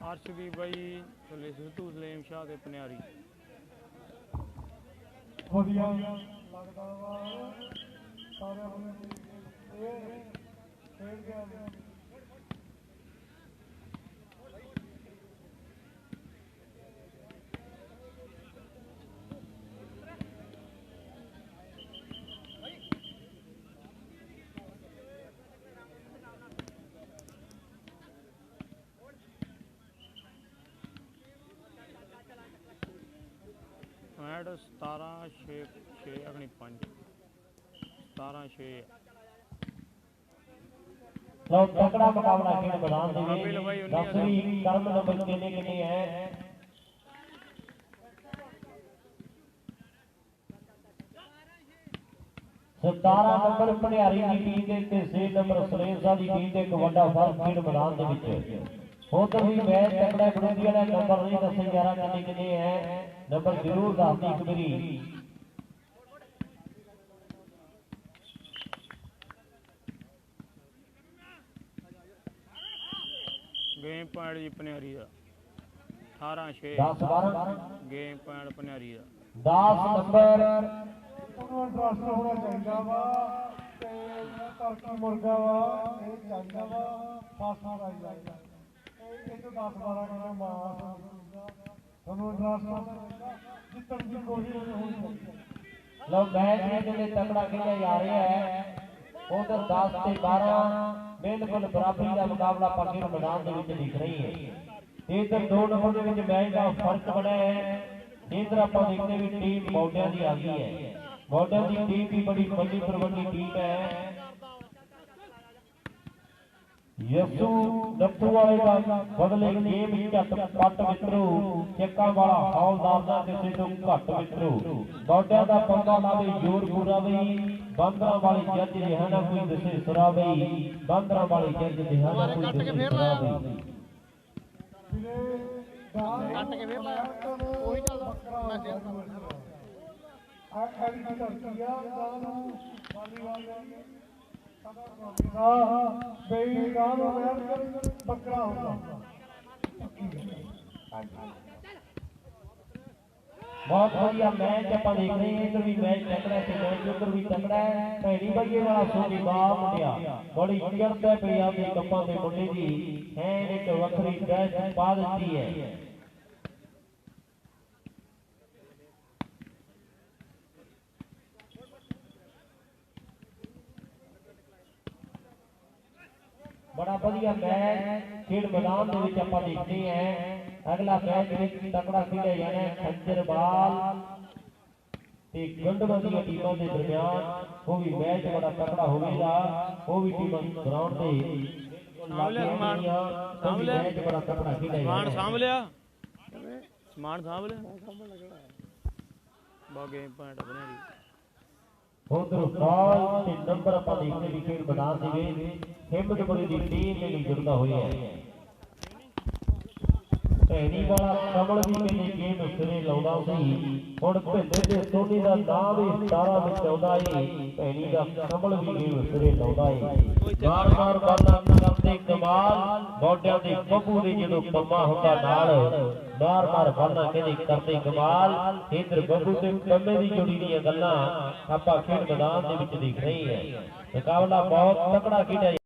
अर्शदीप भाई चले सिद्धू सलेम शाह ते पनियारी ਵਧੀਆ ਲੱਗਦਾ ਵਾ ਸਾਰਿਆਂ ਨੂੰ ਇਹ ਖੇਡ ਗਿਆ ਐਡ 17-6 ਆਪਣੀ 5 17-6 ਲਓ ਤਕੜਾ ਮੁਕਾਬਲਾ ਖੇਡ ਮੈਦਾਨ ਦੇ ਵਿੱਚ 10ਵੀਂ ਕਰਮ ਨੰਬਰ ਕਿੰਨੇ ਹੈ 17 ਨੰਬਰ ਭੰਡਿਆਰੀ ਦੀ ਟੀਮ ਦੇ ਤੇ 6 ਨੰਬਰ ਸੁਰੇਸ਼ ਸਾਹਿਬ ਦੀ ਟੀਮ ਦੇ ਇੱਕ ਵੱਡਾ ਫਰਕ ਖੇਡ ਮੈਦਾਨ ਦੇ ਵਿੱਚ ਉਧਰ ਵੀ ਮੈਚ ਤਕੜਾ ਖੜੋਦੀ ਵਾਲਾ ਨੰਬਰ ਨਹੀਂ ਦੱਸੇ 11 ਕਿੰਨੇ ਹੈ ਨੰਬਰ ਜ਼ਰੂਰ ਦੱਸਦੀ ਇੱਕ ਵਾਰੀ ਗੇਮ ਪੁਆਇੰਟ ਜੀ ਪਨਿਆਰੀ ਦਾ 18-6 10-12 ਗੇਮ ਪੁਆਇੰਟ ਪਨਿਆਰੀ ਦਾ 10 ਨੰਬਰ ਉਹਨੂੰ ਟ੍ਰਾਂਸਫਰ ਹੋਣਾ ਚਾਹੀਦਾ ਵਾ ਤੇ ਤਰਕੀ ਮੁਰਗਾ ਵਾ ਇਹ ਚਾਹੀਦਾ ਵਾ ਫਾਸਾ ਰਾਈ ਜਾਈਦਾ ਇਹ ਤੋਂ 10-12 ਕਿਲੋ ਮਾਸ ਤੁਹਾਨੂੰ ਟ੍ਰਾਂਸਫਰ ਜਿੱਤਣ ਦੀ ਕੋਸ਼ਿਸ਼ ਹੋਣੀ ਚਾਹੀਦੀ ਲਓ ਮੈਚ ਜਿਹੜੇ ਤਕੜਾ ਖੇਡਿਆ ਜਾ ਰਿਹਾ ਹੈ ਉਧਰ 10 ਤੇ 12 ਬਿਲਕੁਲ ਬਰਾਬਰੀ ਦਾ ਮੁਕਾਬਲਾ ਪਾਕਿ ਮੈਦਾਨ ਦੇ ਵਿੱਚ ਦਿਖ ਰਹੀ ਹੈ ਇਧਰ 2 ਨੰਬਰ ਦੇ ਵਿੱਚ ਮੈਚ ਦਾ ਫਰਕ ਬਣਿਆ ਹੈ ਇਧਰ ਆਪਾਂ ਦੇਖਦੇ ਵੀ ਟੀਮ ਮੌਡਿਆਂ ਦੀ ਆ ਗਈ ਹੈ ਮੌਡਿਆਂ ਦੀ ਟੀਮ ਵੀ ਬੜੀ ਵੱਡੀ ਪ੍ਰਬੰਧੀ ਟੀਮ ਹੈ ਯਸੂ ਨੱਥੂ ਵਾਲੇ ਦਾ ਬਦਲੇ ਗੇਮ ਝੱਟ ਪੱਟ ਮਿੱਤਰੋ ਚੱਕਾਂ ਵਾਲਾ ਹੌਲਦਾਰ ਦਾ ਕਿਸੇ ਤੋਂ ਘੱਟ ਮਿੱਤਰੋ ਮੌਡਿਆਂ ਦਾ ਪੰਗਾ ਲਾਵੇ ਜ਼ੋਰ ਪੂਰਾ ਬਈ ਬਾਂਦਰਾਂ ਵਾਲੀ ਜੱਜ ਰਿਹਾ ਨਾ ਕੋਈ ਦਸੇ ਸੁਰਾ ਬਈ ਬਾਂਦਰਾਂ ਵਾਲੀ ਜੱਜ ਰਿਹਾ ਨਾ ਕੋਈ ਦਸੇ ਸੁਰਾ ਬਈ ਕੱਟ ਕੇ ਵੇ ਉਹੀ ਚੱਲਦਾ ਮੈਂ ਐਡੀ ਧਰਤੀ ਆ ਗਾਂ ਨੂੰ ਵਾਲੀ ਬਈ ਗਾਂ ਨੂੰ ਮਿਹਨਤ ਬੱਕਰਾ ਹੁੰਦਾ ਬਹੁਤ ਵਧੀਆ ਮੈਚ ਆਪਾਂ ਦੇਖ ਰਹੇ ਹਾਂ। ਇੱਧਰ ਵੀ ਮੈਚ ਤਕੜਾ ਤੇ ਮੈਚ ਉੱਧਰ ਵੀ ਤਕੜਾ ਹੈ। ਭੈਣੀ ਬਾਈਏ ਵਾਲਾ ਸੋਨੀ ਬਾ ਮੁੰਡਿਆ ਬੜੀ ਚੜ੍ਹਦਾ ਪਈ ਆਪਦੇ ਕੱਪਾਂ ਦੇ ਮੁੰਡੇ ਦੀ ਹੈ ਇੱਕ ਵੱਖਰੀ ਡਰੈਸ ਪਾ ਦਿੱਤੀ ਹੈ। बड़ा बढ़िया मैच खेल मैदान ਦੇ ਵਿੱਚ ਆਪਾਂ ਦੇਖਦੇ ਹਾਂ। ਅਗਲਾ ਮੈਚ ਵਿੱਚ ਤਕੜਾ ਖੇਡਿਆ ਜਾਣਾ ਹੈ ਖੰਜਰਵਾਲ ਤੇ ਗੰਡਵਾ ਦੀਆਂ ਟੀਮਾਂ ਦੇ ਦਰਮਿਆਨ। ਉਹ ਵੀ ਮੈਚ ਬੜਾ ਤਕੜਾ ਹੋਵੇਗਾ। ਉਹ ਵੀ ਟੀਮਾਂ ਗਰਾਊਂਡ ਤੇ ਮੈਚ ਬੜਾ ਤਕੜਾ ਖੇਡਿਆ ਜਾਣਾ। ਸਾਂਭ ਲਿਆ ਸਮਾਨ ਸਾਂਭ ਲਿਆ ਬਾ ਗੇਮ ਪੁਆਇੰਟ ਬਣਿਆ ਜੀ। ਉਧਰ ਬਾਲ ਤੇ ਨੰਬਰ ਆਪਾਂ ਦੇਖਦੇ ਵੀ ਖੇਡ ਮੈਦਾਨ ਦੇ ਵਿੱਚ ਹਿੰਮਤਪੁਰੀ ਦੀ ਟੀਮ ਦੇ ਲਈ ਜੁੜਦਾ ਹੋਇਆ ਹੈ। ਭੈਣੀ ਵਾਲਾ ਕਮਲ ਵੀ ਕਹਿੰਦੇ ਗੇਮ ਸਿਰੇ ਲਾਉਂਦਾ ਸੀ। ਹੁਣ ਭਿੰਦੇ ਤੇ ਸੋਨੀ ਦਾ ਨਾਮ ਵੀ 17 ਵਿੱਚ ਆਉਂਦਾ ਏ। ਭੈਣੀ ਦਾ ਕਮਲ ਵੀ ਗੇਮ ਸਿਰੇ ਲਾਉਂਦਾ ਏ। ਬਾਰ-ਬਾਰ ਬਾਲਾਂ ਕਰਦੇ ਕਮਾਲ ਗੋਡਿਆਂ ਦੇ ਬੱਬੂ ਦੇ ਜਦੋਂ ਕੰਮਾ ਹੁੰਦਾ ਨਾਲ ਬਾਰ-ਬਾਰ ਬਾਲਾਂ ਕਹਿੰਦੇ ਕਰਦੇ ਕਮਾਲ। ਇਧਰ ਬੱਬੂ ਤੇ ਕੰਮੇ ਦੀ ਜੋੜੀ ਦੀਆਂ ਗੱਲਾਂ ਆਪਾਂ ਖੇਡ ਮੈਦਾਨ ਦੇ ਵਿੱਚ ਦੇਖ ਰਹੇ ਹਾਂ। ਮੁਕਾਬਲਾ ਬਹੁਤ ਤਕੜਾ ਖੇਡਿਆ